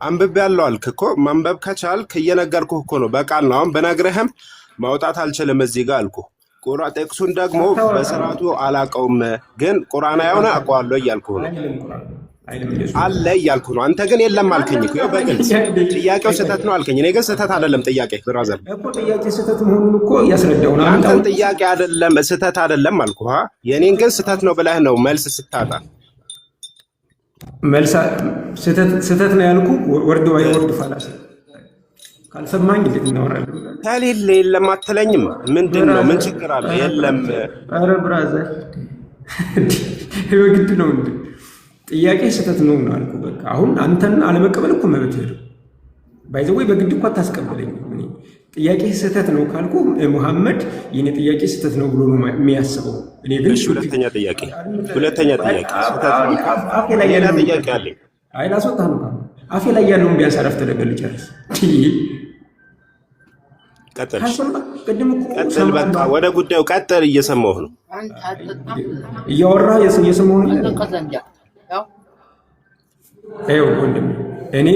አንብቤ ያለው አልክ እኮ ማንበብ ከቻልክ እየነገርኩህ እኮ ነው። በቃል ነው። አሁን በነግርህም ማውጣት አልችልም እዚህ ጋር አልኩህ። ቁርአን ጥቅሱን ደግሞ በስርዓቱ አላውቀውም፣ ግን ቁርአን አይሆነ አውቀዋለሁ እያልኩህ ነው። አለ እያልኩህ ነው። አንተ ግን የለም አልከኝ እኮ በግልጽ ጥያቄው ስህተት ነው አልከኝ። እኔ ግን ስህተት አይደለም ጥያቄ ብራዘር እኮ ጥያቄ ስህተት መሆኑን እኮ እያስረዳሁ ነው። አንተን ጥያቄ አይደለም ስህተት አይደለም አልኩህ። የኔን ግን ስህተት ነው ብለህ ነው መልስ ስታጣ መልስ ስህተት ነው ያልኩህ። ወርድ ባይ ወርድ ፋላሲ ካልሰማኝ እንዴት እናወራለን? ከሌለ የለም አትለኝም? ምንድን ነው? ምን ችግር አለ? የለም ኧረ ብራዘር በግድ ነው እንዴ? ጥያቄ ስህተት ነው አልኩህ። በቃ አሁን አንተን አለመቀበል እኮ መብትህ ነው። ባይዘወይ በግድ እኮ አታስቀበለኝ። ጥያቄ ስህተት ነው ካልኩ ሙሐመድ የኔ ጥያቄ ስህተት ነው ብሎ ነው የሚያስበው። እኔ ግን ሁለተኛ ጥያቄ ስህተት ነው አፌ ላይ ያለ ጥያቄ አለኝ። አይ ላስወጣህ ነው አፌ ላይ ያለውን ቢያንስ አረፍተ ነገር ልጨርስ። ቀጥል በቃ ወደ ጉዳዩ ቀጥል። እየሰማሁህ ነው እያወራህ እየሰማሁህ ነው። ይኸው ወንድም እኔ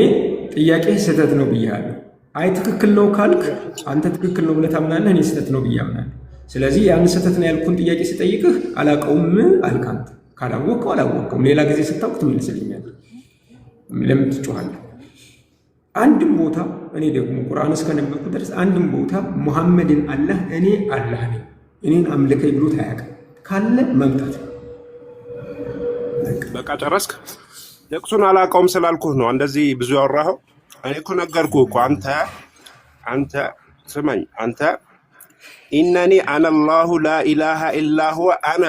ጥያቄ ስህተት ነው ብያለሁ። አይ ትክክል ነው ካልክ አንተ ትክክል ነው ብለህ ታምናለህ፣ እኔ ስህተት ነው ብዬ አምናለሁ። ስለዚህ ያን ስህተት ነው ያልኩን ጥያቄ ስጠይቅህ አላውቀውም አልክ አንተ። ካላወቀው አላወቀውም፣ ሌላ ጊዜ ስታውቅ ትመልስልኛለህ። ለምን ትጮኻለህ? አንድም ቦታ እኔ ደግሞ ቁርአን እስከነበርኩ ድረስ አንድም ቦታ ሙሐመድን አላህ እኔ አላህ ነኝ እኔን አምልከኝ ብሎት አያውቅም። ካለ መምጣት በቃ ጨረስክ። ጥቅሱን አላውቀውም ስላልኩህ ነው እንደዚህ ብዙ ያወራኸው። እኔ እኮ ነገርኩህ እኮ አንተ ስማኝ። አንተ ኢነኒ አነላሁ ላኢላሃ ኢላ ሁወ አነ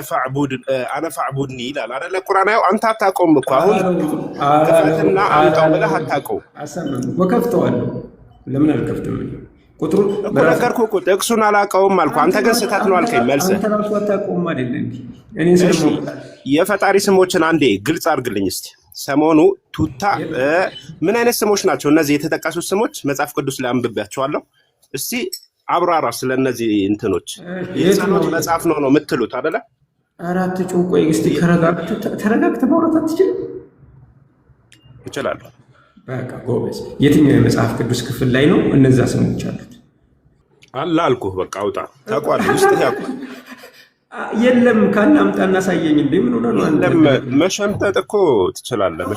ፈዕቡድኒ ይላል አይደለ? ቁርአናዊ አንተ አታውቀውም እኮ አሁን ክፈትና አምጣው ብለህ አታውቀውም። ወከፍተዋለሁ። ለምን አልከፍትም? ቁጥሩን እኮ ነገርኩህ እኮ ጥቅሱን አላውቀውም አልኩህ። አንተ ግን ስህተት ነው አልከኝ። መልስህ አንተ ራሱ አታውቀውም አይደል እንዴ? እኔ የፈጣሪ ስሞችን አንዴ ግልጽ አድርግልኝ እስቲ። ሰሞኑ ቱታ ምን አይነት ስሞች ናቸው እነዚህ የተጠቀሱት ስሞች? መጽሐፍ ቅዱስ ላይ አንብቤያቸዋለሁ። እስቲ አብራራ ስለነዚህ እንትኖች። የጸሎት መጽሐፍ ነው የምትሉት አይደለ? አራት ጮቆይ እስቲ ተረጋግተህ ማውራት አትችልም? እችላለሁ። በቃ ጎበዝ። የትኛው የመጽሐፍ ቅዱስ ክፍል ላይ ነው እነዛ ስሞች አሉት? አለ አልኩህ። በቃ አውጣ። ታውቋል ውስጥ ያውቋል። የለም ካለ አምጣ እናሳየኝ። እንዴ ምን ሆነ ነው? የለም መሸምጠጥ እኮ ትችላለህ።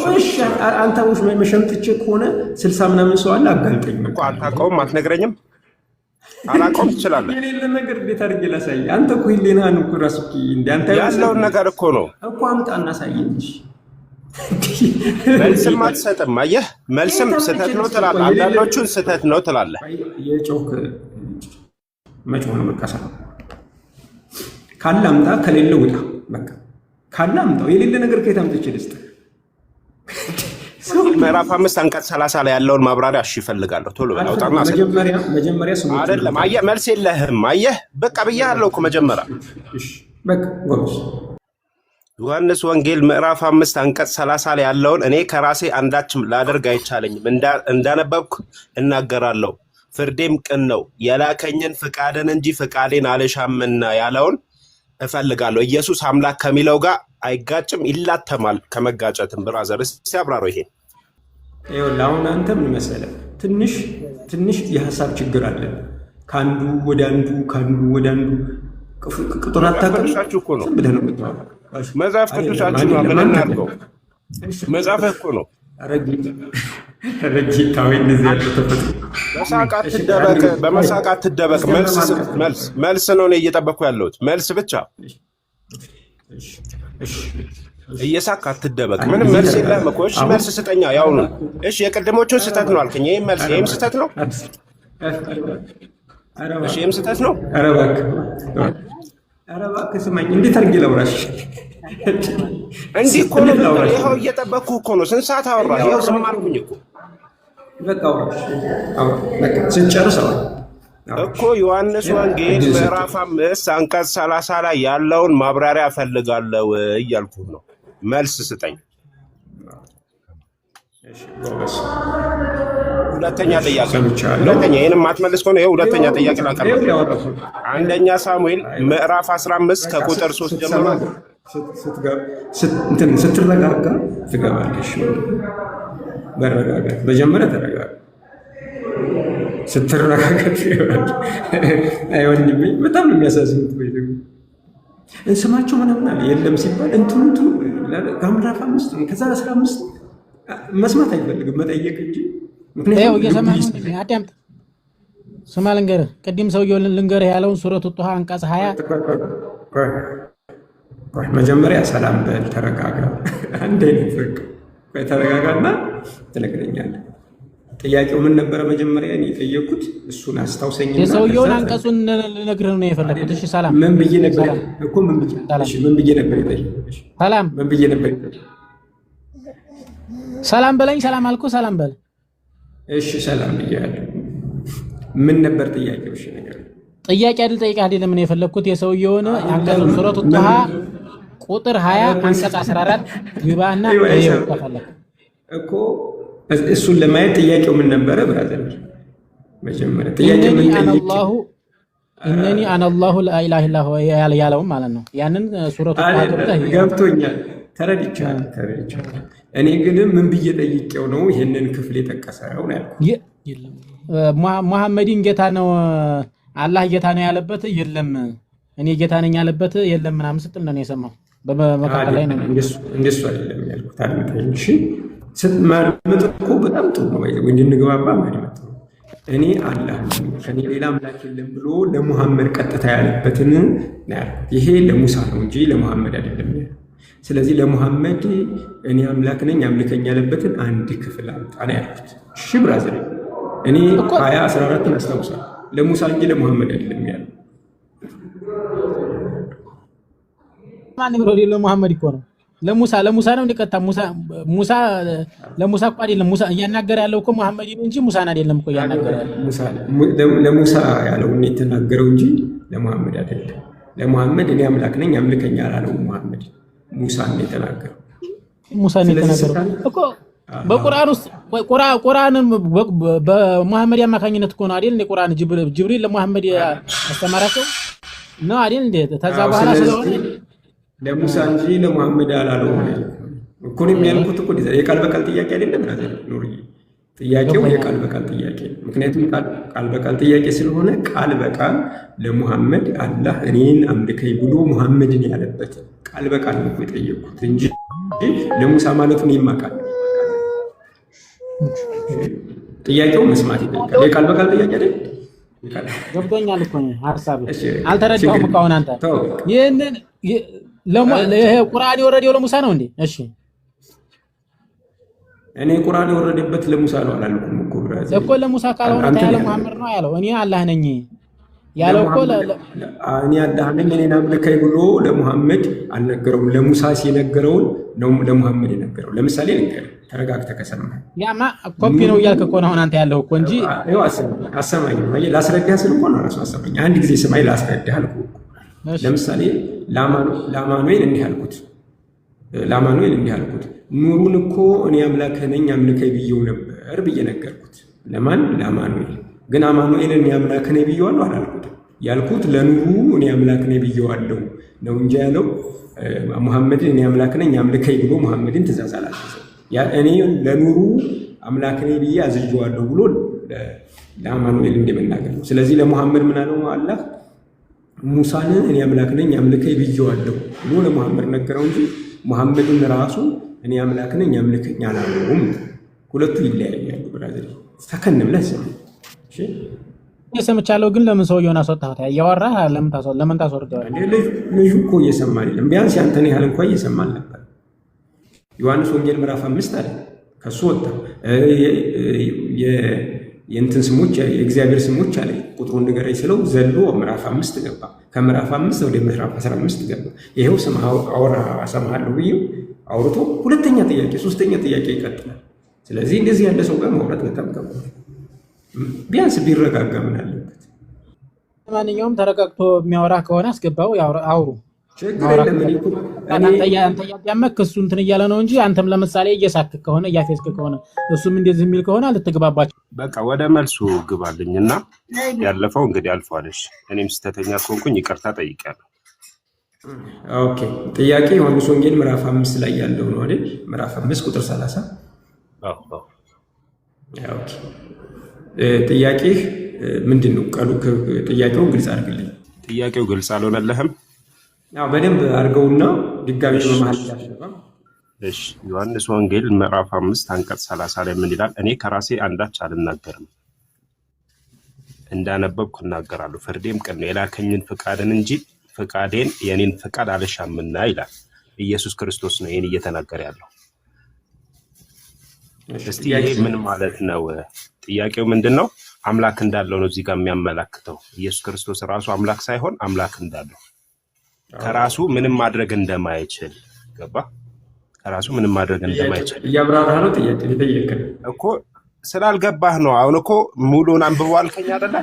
አንተ ውሽ መሸምጥቼ ከሆነ 60 ምናምን ሰው አለ። አጋልጠኝ እኮ አታውቀውም፣ አትነግረኝም። አላውቀውም ትችላለህ። የሌለ ነገር እንዴት አድርጌ ላሳየህ? አንተ እኮ ህሊናህን እኮ እራሱ እንደ አንተ ያለውን ነገር እኮ ነው እኮ አምጣ እናሳየኝ። መልስም አትሰጥም። አየህ፣ መልስም ስህተት ነው ትላለህ። አንዳንዶቹን ስህተት ነው ትላለህ። የጮክ መጮህ ነው መቀሳ። ካለ አምጣ፣ ከሌለ ውጣ። በቃ ካለ አምጣው። የሌለ ነገር ከየት አምጥቼ ልስጥህ? ምዕራፍ 5 አንቀጽ 30 ላይ ያለውን ማብራሪያ እሺ እፈልጋለሁ። ቶሎ በል አውጣና መጀመሪያ ስሙ አይደለም። አየህ፣ መልስ የለህም። አየህ፣ በቃ ብያለሁ እኮ መጀመሪያ። በቃ ጎበዝ። ዮሐንስ ወንጌል ምዕራፍ 5 አንቀጽ 30 ላይ ያለውን እኔ ከራሴ አንዳችም ላደርግ አይቻለኝም፣ እንዳነበብኩ እናገራለሁ፣ ፍርዴም ቅን ነው፣ የላከኝን ፍቃድን እንጂ ፍቃዴን አልሻምና ያለውን እፈልጋለሁ። ኢየሱስ አምላክ ከሚለው ጋር አይጋጭም፣ ይላተማል ከመጋጨትም። ብራዘር እስቲ አብራራው ይሄን። ይኸውልህ አሁን አንተ ምን መሰለህ፣ ትንሽ የሀሳብ ችግር አለ። ከአንዱ ወደ አንዱ ቅጡን አታውቅም እኮ ነው። ብለህ ነው የምታወራው። መጽሐፍ ቅዱሳችሁ ነው። ምን እናድርገው? መጽሐፍህ እኮ ነው። ረጌታዊ እንደዚህ ያለው ተፈጥሮ በመሳቅ አትደበቅ። መልስ ነው እኔ እየጠበቅኩ ያለሁት መልስ ብቻ። እየሳቅ አትደበቅ። ምንም መልስ የለህም እኮ። እሺ መልስ ስጠኛ። ያው ነው። እሺ የቅድሞቹን ስህተት ነው አልከኝ። ይህም መልስ ይህም ስህተት ነው። እሺ ይህም ስህተት ነው። ኧረ እባክህ ስማኝ። እንዴት አድርጌ ላውራሽ? እንዲህ እኮ ነው። ይኸው እየጠበቅኩህ እኮ ነው። ስንት ሰዓት አወራህ? ይኸው ዝም አልኩኝ እኮ። በቃ አውራሽ ስንጨርስ አውራ እኮ። ዮሐንስ ወንጌል ምዕራፍ 5 አንቀጽ 30 ላይ ያለውን ማብራሪያ እፈልጋለሁ እያልኩህ ነው። መልስ ስጠኝ። ሁለተኛ ጥያቄ። ይህንም ማትመልስ ከሆነ ይኸው ሁለተኛ ጥያቄ ላቀርብ። አንደኛ ሳሙኤል ምዕራፍ 15 ከቁጥር 3 ጀምሮ ስትረጋጋ ትገባለሽ። መረጋጋት መጀመሪያ ተረጋጋ። ስትረጋጋት ትገባለሽ። አይ ወንድሜ በጣም ነው የሚያሳዝኑት። ወይ ደግሞ ስማቸው ምናምን አለ የለም ሲባል እንትኑ ከምዕራፍ 5 ከዛ 15 መስማት አይፈልግም መጠየቅ እንጂ። ምክንያቱም እየሰማህ አዳምጥ። ስማ ልንገርህ፣ ቅድም ሰውየው ልንገርህ ያለውን ሱረቱ ጡሃ አንቀጽ 20 መጀመሪያ ሰላም በል፣ ተረጋጋ። አንድ አይነት በቃ ተረጋጋና ትነግረኛለህ። ጥያቄው ምን ነበረ? መጀመሪያ እኔ የጠየኩት እሱን አስታውሰኝ። የሰውየውን አንቀጹን ልነግርህ ነው የፈለኩት። እሺ ሰላም ምን ብዬ ነበር እኮ? ምን ብዬ ነበር የጠየኩት? ሰላም ምን ብዬ ነበር የጠየኩት? ሰላም በለኝ። ሰላም አልኩህ። ሰላም በል። እሺ ሰላም ብያለሁ። ምን ነበር ጥያቄው? እሺ ነገር ጥያቄ አይደል? ጠይቀህ አይደለም ምን የፈለኩት? የሰውየውን አንቀጹን ሱረቱ ጡሃ ቁጥር 20 አንቀጽ 14 ግባና ይኸው ተፈለክ እኮ እሱን ለማየት ጥያቄው ምን ነበረ? ብራዘር መጀመሪያ ጥያቄው ምን ጠይቀው? እነኒ አነ አላሁ ላ ኢላሀ ኢላ ሁወ ያለው ማለት ነው። ያንን ሱረቱ ጡሃ ገብቶኛል። ተረድቻለሁ። እኔ ግን ምን ብዬ ጠይቄው ነው ይሄንን ክፍል የጠቀሰው ነው ያልኩት። ሙሐመድን ጌታ ነው አላህ ጌታ ነው ያለበት የለም፣ እኔ ጌታ ነኝ ያለበት የለም ምናምን ስትል ነው የሰማው። በመካከል ላይ ነው እንደሱ አይደለም ያልኩት። እሺ ማድመጥ እኮ በጣም ጥሩ ነው። እንድንግባባ ማድመጥ ነው። እኔ አላህ ከኔ ሌላ አምላክ የለም ብሎ ለሙሐመድ ቀጥታ ያለበትን ያልኩት ይሄ ለሙሳ ነው እንጂ ለሙሐመድ አይደለም። ስለዚህ ለሙሐመድ እኔ አምላክ ነኝ አምልከኝ ያለበትን አንድ ክፍል አምጣ ነው ያልኩት። እሺ ብራዘር፣ እኔ 2014 አስታውሳለሁ። ለሙሳ እንጂ ለሙሐመድ አይደለም ያለው። ማን ብሎ ለሙሐመድ እኮ ነው ለሙሳ ነው እንደቀጣ ሙሳ ለሙሳ እኮ አይደለም። ሙሳ እያናገረ ያለው እኮ መሐመድን እንጂ ሙሳን አይደለም እኮ እያናገረ ያለው። ለሙሳ ያለው ነው የተናገረው እንጂ ለሙሐመድ አይደለም። ለሙሐመድ እኔ አምላክ ነኝ አምልከኝ አላለው መሐመድ፣ ሙሳን ነው የተናገረው። ሙሳን ነው የተናገረው እኮ በቁርአን ውስጥ ቁርአንን በመሐመድ አማካኝነት እኮ ነው አይደል? እንደ ቁርአን ጅብሪል ለመሐመድ ያስተማራቸው ነው አይደል? እንደ ተዛ በኋላ ስለሆነ ለሙሳ እንጂ ለሙሐመድ አላለው እኮ ነው የሚያልኩት እኮ የቃል በቃል ጥያቄ አይደለም ብራዘር ኑርዬ። ጥያቄው የቃል በቃል ጥያቄ ነው። ምክንያቱም ቃል በቃል ጥያቄ ስለሆነ ቃል በቃል ለሙሐመድ አላህ እኔን አምልከኝ ብሎ ሙሐመድን ያለበት ቃል በቃል ነው የጠየቁት እንጂ ለሙሳ ማለቱን ይማቃል። ጥያቄው መስማት ይጠይቃል። የቃል በቃል ጥያቄ አይደል? ገብቶኛል እኮ ሐሳብ አልተረዳሁም እኮ አሁን አንተ ይሄንን ቁርአን የወረደው ለሙሳ ነው እንዴ? እሺ እኔ ቁርአን የወረደበት ለሙሳ ነው አላልኩም እኮ ብራዘር እኮ ለሙሳ ካልሆነ ታያለ መሐመድ ነው ያለው። እኔ አላህ ነኝ ያለው እኮ እኔ አላህ ነኝ እኔን አምልከኝ ብሎ ለሙሐመድ አልነገረውም። ለሙሳ ሲነገረውን ነው ለሙሐመድ የነገረው። ለምሳሌ ነገር ተረጋግተህ ከሰማህ ያማ ኮፒ ነው እያልክ እኮ ነው አሁን አንተ ያለው እኮ እንጂ አሰማኝ ላስረዳህ ስል እኮ ነው ራሱ አሰማኝ። አንድ ጊዜ ስማኝ ላስረዳህ አልኩ። ለምሳሌ ለአማኑኤል እንዲህ አልኩት ኑሩን እኮ እኔ አምላክህ ነኝ አምልከኝ ብዬው ነበር ብዬ ነገርኩት። ለማን? ለአማኑኤል። ግን አማኑኤል እኔ አምላክህ ነኝ ብዬዋለሁ አላልኩትም። ያልኩት ለኑሩ እኔ አምላክህ ነኝ ብዬዋለሁ ነው እንጂ ያለው ሙሐመድን እኔ አምላክህ ነኝ አምልከኝ ብሎ ሙሐመድን ትእዛዝ አላዘዘም። እኔ ለኑሩ አምላክህ ነኝ ብዬ አዝዤዋለሁ ብሎ ለአማኑኤል እንደመናገር ነው። ስለዚህ ለሙሐመድ ምን አለው አላህ? ሙሳን እኔ አምላክ ነኝ አምልከኝ ብዬዋለሁ ብሎ ለሙሐመድ ነገረው እንጂ ሙሐመድን ራሱ እኔ አምላክ ነኝ አምልከኝ አላለውም። ሁለቱ ይለያያሉ ብራዘር። ሰከን ብለህ ስማ። እሺ ሰምቻለሁ፣ ግን ለምን ሰውየውን አስወጣኸው? እያወራህ ለምን ታስወርደዋለህ? ልጁ እኮ እየሰማ አይደለም። ቢያንስ ያንተን ያህል እንኳን እየሰማን ነበር። ዮሐንስ ወንጌል ምዕራፍ 5 አለ ከሱ ወጣ የእንትን ስሞች የእግዚአብሔር ስሞች አለ ቁጥሩን ንገረኝ ስለው ዘሎ ምዕራፍ 5 ገባ። ከምዕራፍ 5 ወደ ምዕራፍ 15 ገባ። ይሄው ስም አወራ እሰማሃለሁ ብዬው አውርቶ ሁለተኛ ጥያቄ ሶስተኛ ጥያቄ ይቀጥላል። ስለዚህ እንደዚህ ያለ ሰው ጋር ማውራት በጣም ከባድ፣ ቢያንስ ቢረጋጋ ምን አለበት? ማንኛውም ተረጋግቶ የሚያወራ ከሆነ አስገባው አውሩ። አንተ ያመክ እሱ እንትን እያለ ነው እንጂ አንተም ለምሳሌ እየሳክ ከሆነ እያፌዝክ ከሆነ እሱም እንደዚህ የሚል ከሆነ ልትግባባቸው። በቃ ወደ መልሱ ግባልኝና ያለፈው እንግዲህ አልፏልሽ። እኔም ስተተኛ ከሆንኩኝ ይቅርታ ጠይቄያለሁ። ኦኬ ጥያቄ ዮሐንስ ወንጌል ምዕራፍ 5 ላይ ያለው ነው አይደል? ምዕራፍ 5 ቁጥር 30። ኦኬ ጥያቄ ምንድን ነው? ጥያቄው ግልጽ አድርግልኝ። ጥያቄው ግልጽ አልሆነልህም? በደንብ አድርገውና ድጋሚ በመሃል ያሸባ። እሺ ዮሐንስ ወንጌል ምዕራፍ 5 አንቀጽ 30 ላይ ምን ይላል? እኔ ከራሴ አንዳች አልናገርም፣ እንዳነበብኩ እናገራለሁ፣ ፍርዴም ቅን ነው፣ የላከኝን ፍቃድን እንጂ ፍቃዴን የኔን ፍቃድ አልሻምና ይላል። ኢየሱስ ክርስቶስ ነው ይሄን እየተናገረ ያለው። እስቲ ይሄ ምን ማለት ነው? ጥያቄው ምንድነው? አምላክ እንዳለው ነው እዚህ ጋር የሚያመላክተው። ኢየሱስ ክርስቶስ ራሱ አምላክ ሳይሆን አምላክ እንዳለው ከራሱ ምንም ማድረግ እንደማይችል ገባ? ከራሱ ምንም ማድረግ እንደማይችል እያብራራ ነው። ጥያቄ ጠየቅን እኮ ስላልገባህ ነው። አሁን እኮ ሙሉን አንብቦ አልከኝ አይደለ?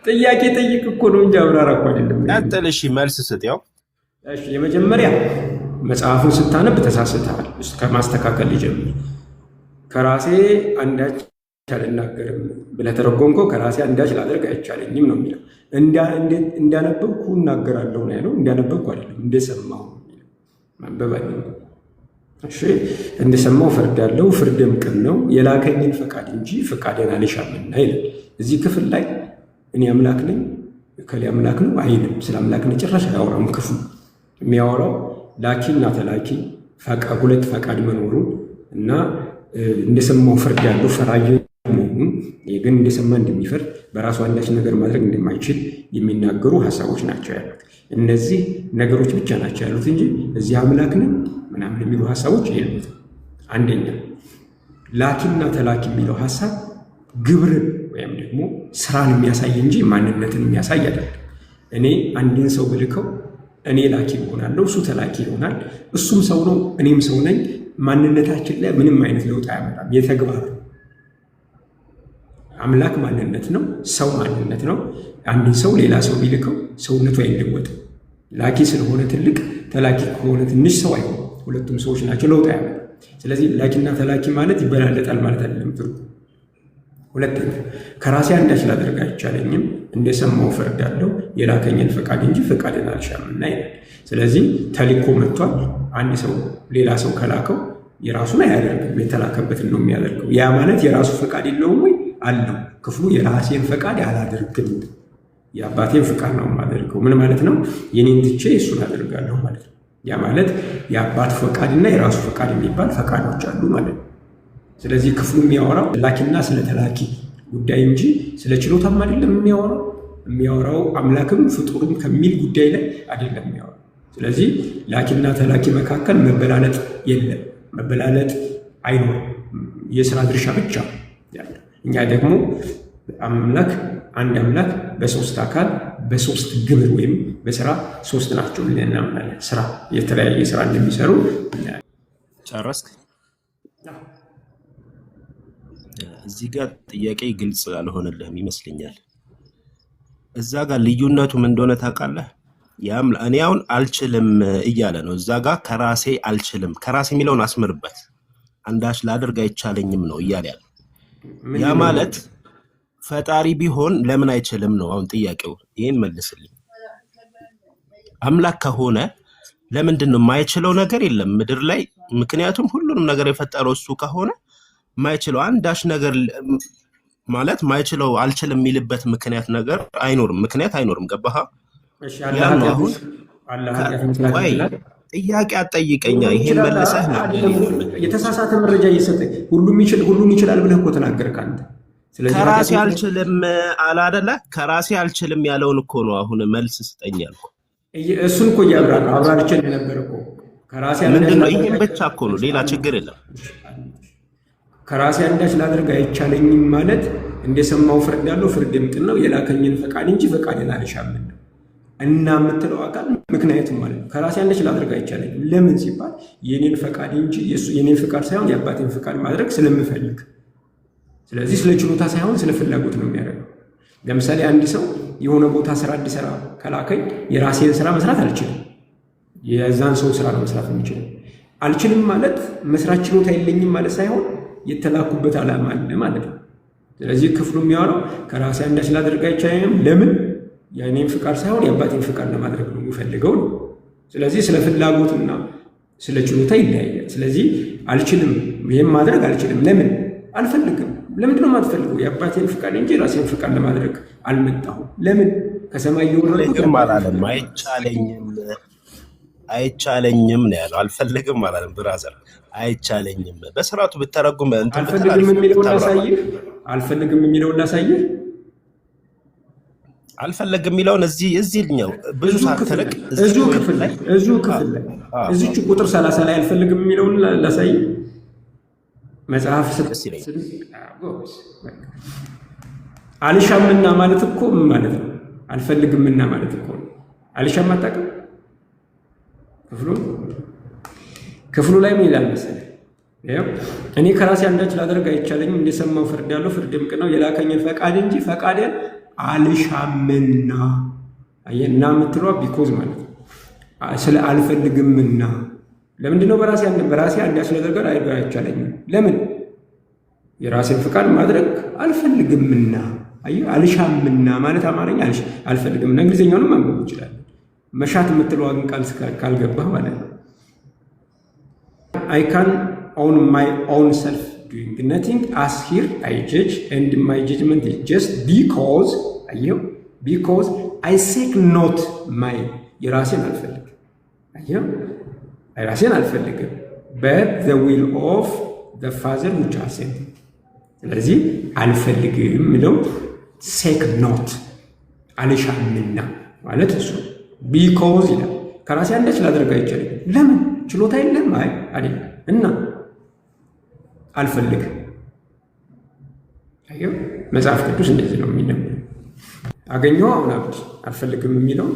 ጥያቄ ጠይቅ እኮ ነው እንጂ አብራራ እኮ አይደለም። ቀጥል። እሺ መልስ ስጥ። ያው እሺ የመጀመሪያ መጽሐፉን ስታነብ ተሳስተሃል። ከማስተካከል ሊጀምር ከራሴ አንዳች አልናገርም ብለህ ተረጎምከው። ከራሴ አንዳች ላደርግ አይቻለኝም ነው የሚለው። እንዳነበብኩ እናገራለሁ ነው ያለው። እንዳነበብኩ አይደለም እንደሰማሁ ማንበብ አይደለም። እሺ እንደሰማሁ ፈርዳለሁ፣ ፍርድም ቅን ነው፣ የላከኝን ፈቃድ እንጂ ፈቃዴን አልሻምና ይላል። እዚህ ክፍል ላይ እኔ አምላክ ነኝ ከሌ አምላክ ነው አይልም። ስለ አምላክነት ጭራሽ አያወራም። ክፍሉ የሚያወራው ላኪና ተላኪ ሁለት ፈቃድ መኖሩን እና እንደሰማው ፍርድ ያለው ፈራጅ መሆኑን ግን እንደሰማ እንደሚፈርድ በራሱ አንዳች ነገር ማድረግ እንደማይችል የሚናገሩ ሀሳቦች ናቸው ያሉት። እነዚህ ነገሮች ብቻ ናቸው ያሉት እንጂ እዚህ አምላክ ነን ምናምን የሚሉ ሀሳቦች የሉትም። አንደኛ ላኪና ተላኪ የሚለው ሀሳብ ግብርን ወይም ደግሞ ስራን የሚያሳይ እንጂ ማንነትን የሚያሳይ አይደለም። እኔ አንድን ሰው ብልከው እኔ ላኪ እሆናለሁ፣ እሱ ተላኪ ይሆናል። እሱም ሰው ነው፣ እኔም ሰው ነኝ። ማንነታችን ላይ ምንም አይነት ለውጥ አያመጣም። የተግባር አምላክ ማንነት ነው፣ ሰው ማንነት ነው። አንድን ሰው ሌላ ሰው ቢልከው ሰውነቱ አይለወጥም። ላኪ ስለሆነ ትልቅ፣ ተላኪ ከሆነ ትንሽ ሰው አይሆንም። ሁለቱም ሰዎች ናቸው፣ ለውጥ አያመጣም። ስለዚህ ላኪና ተላኪ ማለት ይበላለጣል ማለት አይደለም ትርጉም። ሁለተኛ ከራሴ አንዳች ላደርግ አይቻለኝም፣ እንደሰማው እፈርዳለሁ፣ የላከኝን ፈቃድ እንጂ ፈቃድን አልሻምና ይላል። ስለዚህ ተልኮ መጥቷል። አንድ ሰው ሌላ ሰው ከላከው የራሱን አያደርግም፣ የተላከበትን ነው የሚያደርገው። ያ ማለት የራሱ ፈቃድ የለውም ወይ? አለው። ክፍሉ የራሴን ፈቃድ አላደርግም፣ የአባቴን ፈቃድ ነው የማደርገው። ምን ማለት ነው? የኔን ትቼ እሱን አደርጋለሁ ማለት ነው። ያ ማለት የአባት ፈቃድና የራሱ ፈቃድ የሚባል ፈቃዶች አሉ ማለት ነው። ስለዚህ ክፍሉ የሚያወራው ላኪና ስለ ተላኪ ጉዳይ እንጂ ስለ ችሎታም አይደለም የሚያወራው አምላክም ፍጡርም ከሚል ጉዳይ ላይ አይደለም የሚያወራው። ስለዚህ ላኪና ተላኪ መካከል መበላለጥ የለም፣ መበላለጥ አይኖርም። የስራ ድርሻ ብቻ ያለ። እኛ ደግሞ አምላክ አንድ አምላክ በሶስት አካል በሶስት ግብር ወይም በስራ ሶስት ናቸው ብለን እናምናለን። ስራ የተለያየ ስራ እንደሚሰሩ ጨረስክ? እዚህ ጋር ጥያቄ ግልጽ አልሆነልህም ይመስለኛል። እዛ ጋር ልዩነቱ ምን እንደሆነ ታውቃለህ? እኔ አሁን አልችልም እያለ ነው። እዛ ጋር ከራሴ አልችልም፣ ከራሴ የሚለውን አስምርበት። አንዳች ላደርግ አይቻለኝም ነው እያለ ያለ። ያ ማለት ፈጣሪ ቢሆን ለምን አይችልም ነው አሁን ጥያቄው። ይህን መልስልኝ። አምላክ ከሆነ ለምንድን ነው የማይችለው ነገር የለም ምድር ላይ? ምክንያቱም ሁሉንም ነገር የፈጠረው እሱ ከሆነ ማይችለው አንዳች ነገር ማለት ማይችለው አልችልም የሚልበት ምክንያት ነገር አይኖርም፣ ምክንያት አይኖርም። ገባህ? ያን አሁን ጥያቄ አትጠይቀኛ፣ ይሄን መልሰህ ነው የተሳሳተ መረጃ እየሰጠኝ ሁሉም ይችላል ብለህ እኮ ተናገርክ አንተ። ስለዚህ ከራሴ አልችልም አላደለ? ከራሴ አልችልም ያለውን እኮ ነው አሁን መልስ ስጠኝ ያልኩ። እሱን እኮ አብራርቼ ነበር እኮ። ከራሴ ምንድን ነው? ይሄን ብቻ እኮ ነው፣ ሌላ ችግር የለም። ከራሴ አንዳች ላደርግ አይቻለኝም ማለት እንደሰማው እፈርዳለሁ፣ ፍርዴም ቅን ነው፣ የላከኝን ፈቃድ እንጂ ፈቃዴን አልሻም ነው እና የምትለው አካል ምክንያቱም ማለት ነው። ከራሴ አንዳች ላደርግ አይቻለኝም ለምን ሲባል የኔን ፈቃድ እንጂ የኔን ፈቃድ ሳይሆን የአባቴን ፈቃድ ማድረግ ስለምፈልግ። ስለዚህ ስለ ችሎታ ሳይሆን ስለ ፍላጎት ነው የሚያደርገው። ለምሳሌ አንድ ሰው የሆነ ቦታ ስራ እንዲሰራ ከላከኝ የራሴን ስራ መስራት አልችልም፣ የዛን ሰው ስራ ነው መስራት የምችለው። አልችልም ማለት መስራት ችሎታ የለኝም ማለት ሳይሆን የተላኩበት ዓላማ አለ ማለት ነው። ስለዚህ ክፍሉ የሚያወራው ከራሴ አንዳች ላደርግ አይቻለኝም ለምን የእኔን ፍቃድ ሳይሆን የአባቴን ፍቃድ ለማድረግ ነው የሚፈልገው ነው። ስለዚህ ስለ ፍላጎትና ስለ ችሎታ ይለያያል። ስለዚህ አልችልም፣ ይህም ማድረግ አልችልም ለምን አልፈልግም። ለምንድን ነው የማትፈልገው? የአባቴን ፍቃድ እንጂ የራሴን ፍቃድ ለማድረግ አልመጣሁም። ለምን ከሰማይ የወረድኩት አላለም። አይቻለኝም ነው ያለው። አልፈልግም አላለም። ብራዘር አይቻለኝም በስርዓቱ ብተረጉም አልፈልግም የሚለውን ላሳይህ። አልፈልግም የሚለውን እዚህኛው ብዙ ሳትርቅ እዚሁ ክፍል ላይ እዚቹ ቁጥር 30 ላይ አልፈልግም የሚለውን ላሳይህ። መጽሐፍ አልሻምና ማለት እኮ ምን ማለት ነው? አልፈልግምና ማለት እኮ ነው። አልሻም አታውቅም? ክፍሉ ላይ ምን ይላል መሰለህ? እኔ ከራሴ አንዳች ላደርግ አይቻለኝም፣ እንደሰማው እፈርዳለሁ፣ ፍርዴም ቅን ነው፣ የላከኝን ፈቃድ እንጂ ፈቃዴን አልሻምና። አየና የምትለዋ ቢኮዝ ማለት ነው ስለ አልፈልግምና። ለምንድን ነው በራሴ አንዳች ላደርግ አይቻለኝም? ለምን የራሴን ፈቃድ ማድረግ አልፈልግምና። አየህ አልሻምና ማለት አማርኛ አልፈልግምና። እንግሊዝኛውንም ማንበብ ይችላል። መሻት የምትለዋን ቃል ካልገባህ ማለት ነው። I can own my own self doing nothing as here I judge and my judgment is just because I seek not my የራሴን አልፈልግም። የራሴን አልፈልግም but the will of the father which has sent him። ስለዚህ አልፈልግም ምለው ሴክ ኖት አልሻምና ማለት እሱ ቢኮዝ ይላል። ከራሴ አንዳች ላደርግ አይቻልም። ለምን ችሎታ የለም? አይ አይደለም እና አልፈልግም። አየው መጽሐፍ ቅዱስ እንደዚህ ነው የሚነበው። አገኘው አሁን አብዲ አልፈልግም የሚለው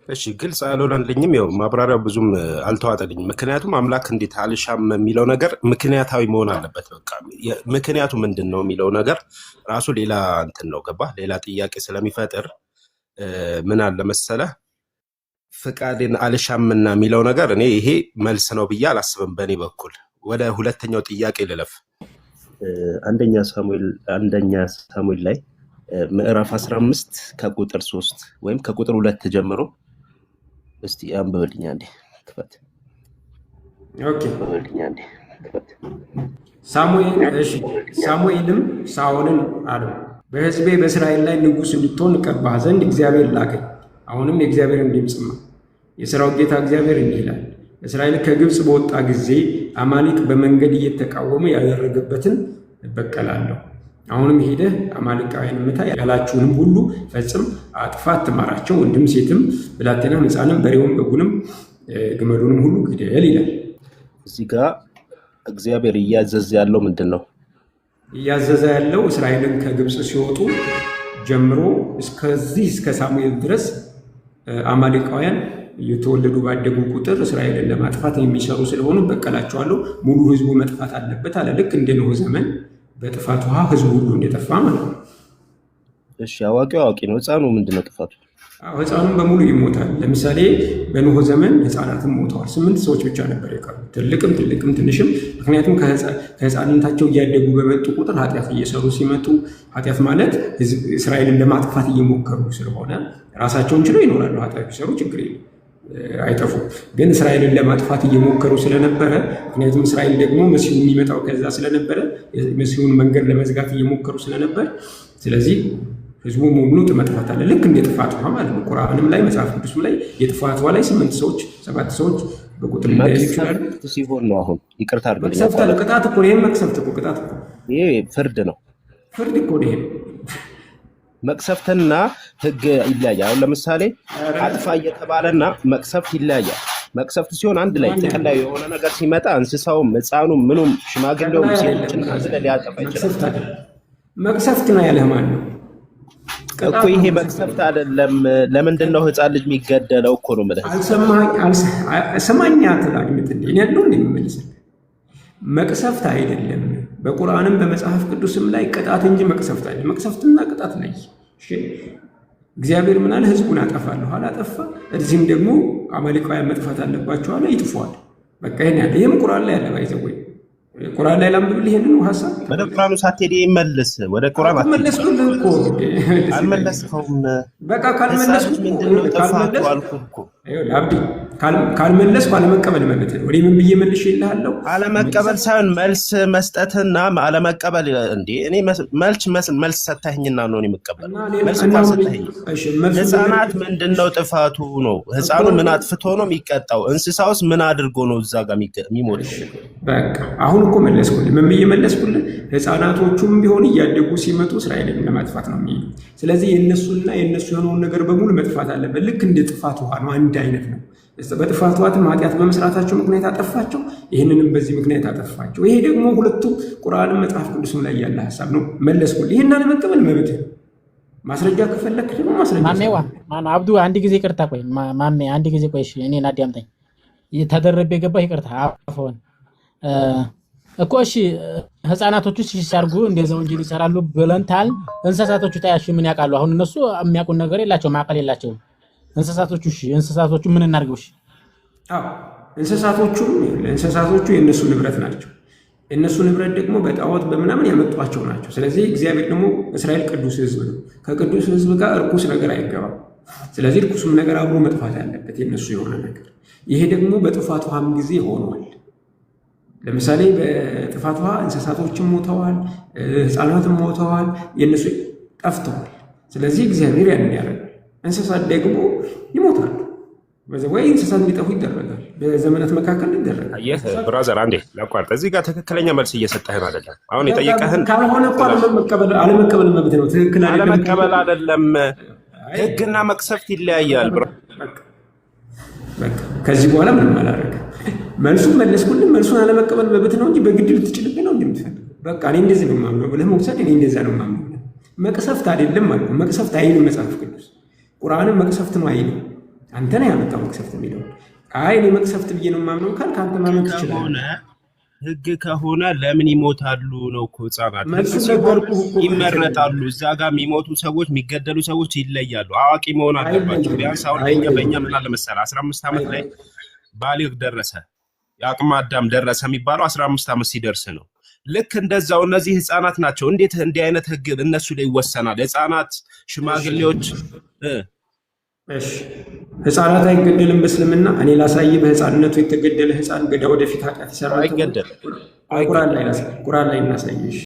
እሺ ግልጽ አልሆነልኝም። ያው ማብራሪያው ብዙም አልተዋጠልኝም። ምክንያቱም አምላክ እንዴት አልሻም የሚለው ነገር ምክንያታዊ መሆን አለበት። በቃ ምክንያቱ ምንድን ነው የሚለው ነገር ራሱ ሌላ እንትን ነው። ገባ? ሌላ ጥያቄ ስለሚፈጥር ምን አለ መሰለህ ፍቃድን አልሻምና የሚለው ነገር እኔ ይሄ መልስ ነው ብዬ አላስብም በእኔ በኩል። ወደ ሁለተኛው ጥያቄ ልለፍ። አንደኛ ሳሙኤል ላይ ምዕራፍ 15 ከቁጥር 3 ወይም ከቁጥር 2 ጀምሮ እስቲ አንብብልኝ አንዴ። ክፈት። ኦኬ ሳሙኤልም ሳኦልን አለው በሕዝቤ በእስራኤል ላይ ንጉሥ እንድትሆን እቀባህ ዘንድ እግዚአብሔር ላከኝ። አሁንም የእግዚአብሔርን ድምፅ ስማ። የሠራዊት ጌታ እግዚአብሔር እንዲህ ይላል፣ እስራኤል ከግብፅ በወጣ ጊዜ አማሌቅ በመንገድ እየተቃወመ ያደረገበትን እበቀላለሁ። አሁንም ሄደህ አማሌቃውያን ምታ፣ ያላችሁንም ሁሉ ፈጽም፣ አጥፋ፣ አትማራቸው። ወንድም ሴትም፣ ብላቴናም፣ ሕፃንም፣ በሬውም፣ በጉንም፣ ግመሉንም ሁሉ ግደል ይላል። እዚህ ጋር እግዚአብሔር እያዘዘ ያለው ምንድን ነው? እያዘዘ ያለው እስራኤልን ከግብፅ ሲወጡ ጀምሮ እስከዚህ እስከ ሳሙኤል ድረስ አማሌቃውያን እየተወለዱ ባደጉ ቁጥር እስራኤልን ለማጥፋት የሚሰሩ ስለሆኑ በቀላቸዋለሁ። ሙሉ ህዝቡ መጥፋት አለበት አለ። ልክ እንደ ኖህ ዘመን በጥፋት ውሃ ህዝቡ ሁሉ እንደጠፋ ማለት ነው። እሺ አዋቂ ነው። ህፃኑ ምንድነው ጥፋቱ? ህፃኑም በሙሉ ይሞታል። ለምሳሌ በኖህ ዘመን ህፃናትም ሞተዋል። 8 ሰዎች ብቻ ነበር የቀሩ፣ ትልቅም ትንሽም። ምክንያቱም ከህፃንነታቸው እያደጉ በመጡ ቁጥር ኃጢአት እየሰሩ ሲመጡ፣ ኃጢአት ማለት እስራኤልን ለማጥፋት እየሞከሩ ስለሆነ ራሳቸውን ችለው ይኖራሉ። ኃጢአት ቢሰሩ ችግር የለም አይጠፉም። ግን እስራኤልን ለማጥፋት እየሞከሩ ስለነበረ፣ ምክንያቱም እስራኤል ደግሞ መሲሁ የሚመጣው ከዛ ስለነበረ መሲሁን መንገድ ለመዝጋት እየሞከሩ ስለነበር፣ ስለዚህ ህዝቡ ሙሉ መጥፋት አለ። ልክ እንደ ጥፋት ውሃ ማለት ነው። ቁርአንም ላይ መጽሐፍ ቅዱስም ላይ የጥፋት ውሃ ላይ 8 ሰዎች 7 ሰዎች በቁጥር ላይ ይችላል ሲሆን ነው። አሁን ይቅርታ አድርገኝ። መቅሰፍት አለ። ቅጣት እኮ ነው። መቅሰፍት እኮ ቅጣት እኮ ይሄ ፍርድ ነው። ፍርድ እኮ ነው። መቅሰፍትና ህግ ይለያያል። አሁን ለምሳሌ አጥፋ እየተባለና መቅሰፍት ይለያያል። መቅሰፍት ሲሆን አንድ ላይ ጥቅል ላይ የሆነ ነገር ሲመጣ እንስሳውም ህፃኑም ምኑም ሽማግሌውም ሴቶችን አንድ ላይ ሊያጠፋ ይችላል። መቅሰፍት ነው ያለህ ማን ነው እኮ? ይሄ መቅሰፍት አይደለም። ለምንድን ነው ህፃን ልጅ የሚገደለው እኮ ነው የምልህ። ሰማኛ ተላድምት እንዴ እኔ ያለው እንደምመልስ መቅሰፍት አይደለም። በቁርአንም በመጽሐፍ ቅዱስም ላይ ቅጣት እንጂ መቅሰፍት አይደለም። መቅሰፍትና ቅጣት ላይ እሺ፣ እግዚአብሔር ምን አለ? ህዝቡን አጠፋለሁ አላጠፋ። እዚህም ደግሞ አማሌቃውያን መጥፋት አለባቸው አለ፣ ይጥፋል። በቃ ይሄን ያለ ይሄም ቁርአን ላይ ያለ ባይዘው ወይ ቁርአን ላይ ላምብልህ ይሄንን ሐሳብ ወደ ቁርአኑ ሳትሄድ ይመልስ። ወደ ቁርአን አትመለስኩልህ እኮ አልመለስከውም። በቃ ካልመለስኩ ምንድነው ተፋቱ አልኩህ እኮ አብዲ ካልመለስኩ አለመቀበል ማለት ነው። ወዲህ ምን ብዬ መልሽ ይልሃለሁ? አለመቀበል ሳይሆን መልስ መስጠትና አለመቀበል። እንዴ እኔ መልስ ሰታኝና ነው የሚቀበል። መልስ ሰታኝ። ህፃናት ምንድነው ጥፋቱ ነው? ህፃኑ ምን አጥፍቶ ነው የሚቀጣው? እንስሳውስ ምን አድርጎ ነው እዛ ጋር የሚሞተው? በቃ አሁን እኮ መለስኩልህ። ምን ብዬ መለስኩልህ? ህፃናቶቹም ቢሆን እያደጉ ሲመጡ እስራኤልን ለማጥፋት ነው የሚሄዱ። ስለዚህ የእነሱና የእነሱ የሆነውን ነገር በሙሉ መጥፋት አለበት። ልክ እንደ ጥፋት ውሃ ነው፣ አንድ አይነት ነው። በጥፋት ውሃትም ኃጢአት በመስራታቸው ምክንያት አጠፋቸው፣ ይህንንም በዚህ ምክንያት አጠፋቸው። ይሄ ደግሞ ሁለቱ ቁርአንም መጽሐፍ ቅዱስም ላይ ያለ ሀሳብ ነው። መለስኩልህ። ይህን አለመቀበል መብት ነው። ማስረጃ ከፈለክ ደግሞ ማስረጃ ማሜዋ ማነው? አብዱ አንድ ጊዜ ይቅርታ፣ ቆይ ማሜ አንድ ጊዜ ቆይ። እሺ እኔን አዳምጠኝ። ተደረበ የገባህ ይቅርታ አፈውን እኮ እሺ፣ ህፃናቶቹ ሲሰርጉ እንደዛ ወንጀል ይሰራሉ ብለንታል። እንስሳቶቹ ታያሽ ምን ያውቃሉ? አሁን እነሱ የሚያውቁን ነገር የላቸው፣ ማቀል የላቸው። እንስሳቶቹ እሺ፣ እንስሳቶቹ ምን እናድርገው? እሺ እንስሳቶቹ የእነሱ ንብረት ናቸው። የእነሱ ንብረት ደግሞ በጣዖት በምናምን ያመጧቸው ናቸው። ስለዚህ እግዚአብሔር ደግሞ እስራኤል ቅዱስ ህዝብ ነው። ከቅዱስ ህዝብ ጋር እርኩስ ነገር አይገባም። ስለዚህ እርኩስም ነገር አብሮ መጥፋት ያለበት የእነሱ የሆነ ነገር። ይሄ ደግሞ በጥፋት ውሃም ጊዜ ሆኗል። ለምሳሌ በጥፋት ውሃ እንስሳቶችም ሞተዋል፣ ህፃናትም ሞተዋል፣ የእነሱ ጠፍተዋል። ስለዚህ እግዚአብሔር ያንን ያደርጋል። እንስሳት ደግሞ ይሞታሉ። ወይ እንስሳት እንዲጠፉ ይደረጋል። በዘመናት መካከል ይደረጋል። አየህ ብራዘር፣ አንዴ ላቋርጥ። እዚህ ጋር ትክክለኛ መልስ እየሰጠህን አይደለም። አሁን የጠየቀህን ካልሆነ እኮ አለመቀበል መብት ነው። ትክክል አለመቀበል አይደለም። ህግና መቅሰፍት ይለያያል። ከዚህ በኋላ ምንም አላደረግም። መልሱን መለስኩልን። መልሱን አለመቀበል መብት ነው እንጂ በግድ ልትጭልብኝ ነው እንደምትፈልግ። በቃ እኔ እንደዚህ ነው የማምነው ብለህ መውሰድ፣ እኔ እንደዛ ነው የማምነው። መቅሰፍት አይደለም ማለት ነው። መቅሰፍት አይልም መጽሐፍ ቅዱስ። ቁርአንም መቅሰፍት ነው አይልም። አንተ ነህ ያመጣው መቅሰፍት የሚለው። አይ እኔ መቅሰፍት ብዬ ነው የማምነው ካልክ አንተ ማመን ትችላለህ። ህግ ከሆነ ለምን ይሞታሉ ነው እኮ ህጻናት። ህግ ሲሆን ይመረጣሉ። እዛ ጋር የሚሞቱ ሰዎች የሚገደሉ ሰዎች ይለያሉ። አዋቂ መሆን አለባቸው። ቢያንስ አሁን በእኛ ምን አለ መሰለህ 15 ዓመት ላይ ባሊግ ደረሰ፣ የአቅመ አዳም ደረሰ የሚባለው 15 ዓመት ሲደርስ ነው። ልክ እንደዛው እነዚህ ህፃናት ናቸው። እንዴት እንዲህ አይነት ህግ እነሱ ላይ ይወሰናል? ህፃናት፣ ሽማግሌዎች እሺ ህፃናት አይገደልም በእስልምና። እኔ ላሳይ። በህፃንነቱ የተገደለ ህፃን ወደፊት ኃጢአት ይሰራል። አይገደል። ቁርአን ላይ እናሳይሽ።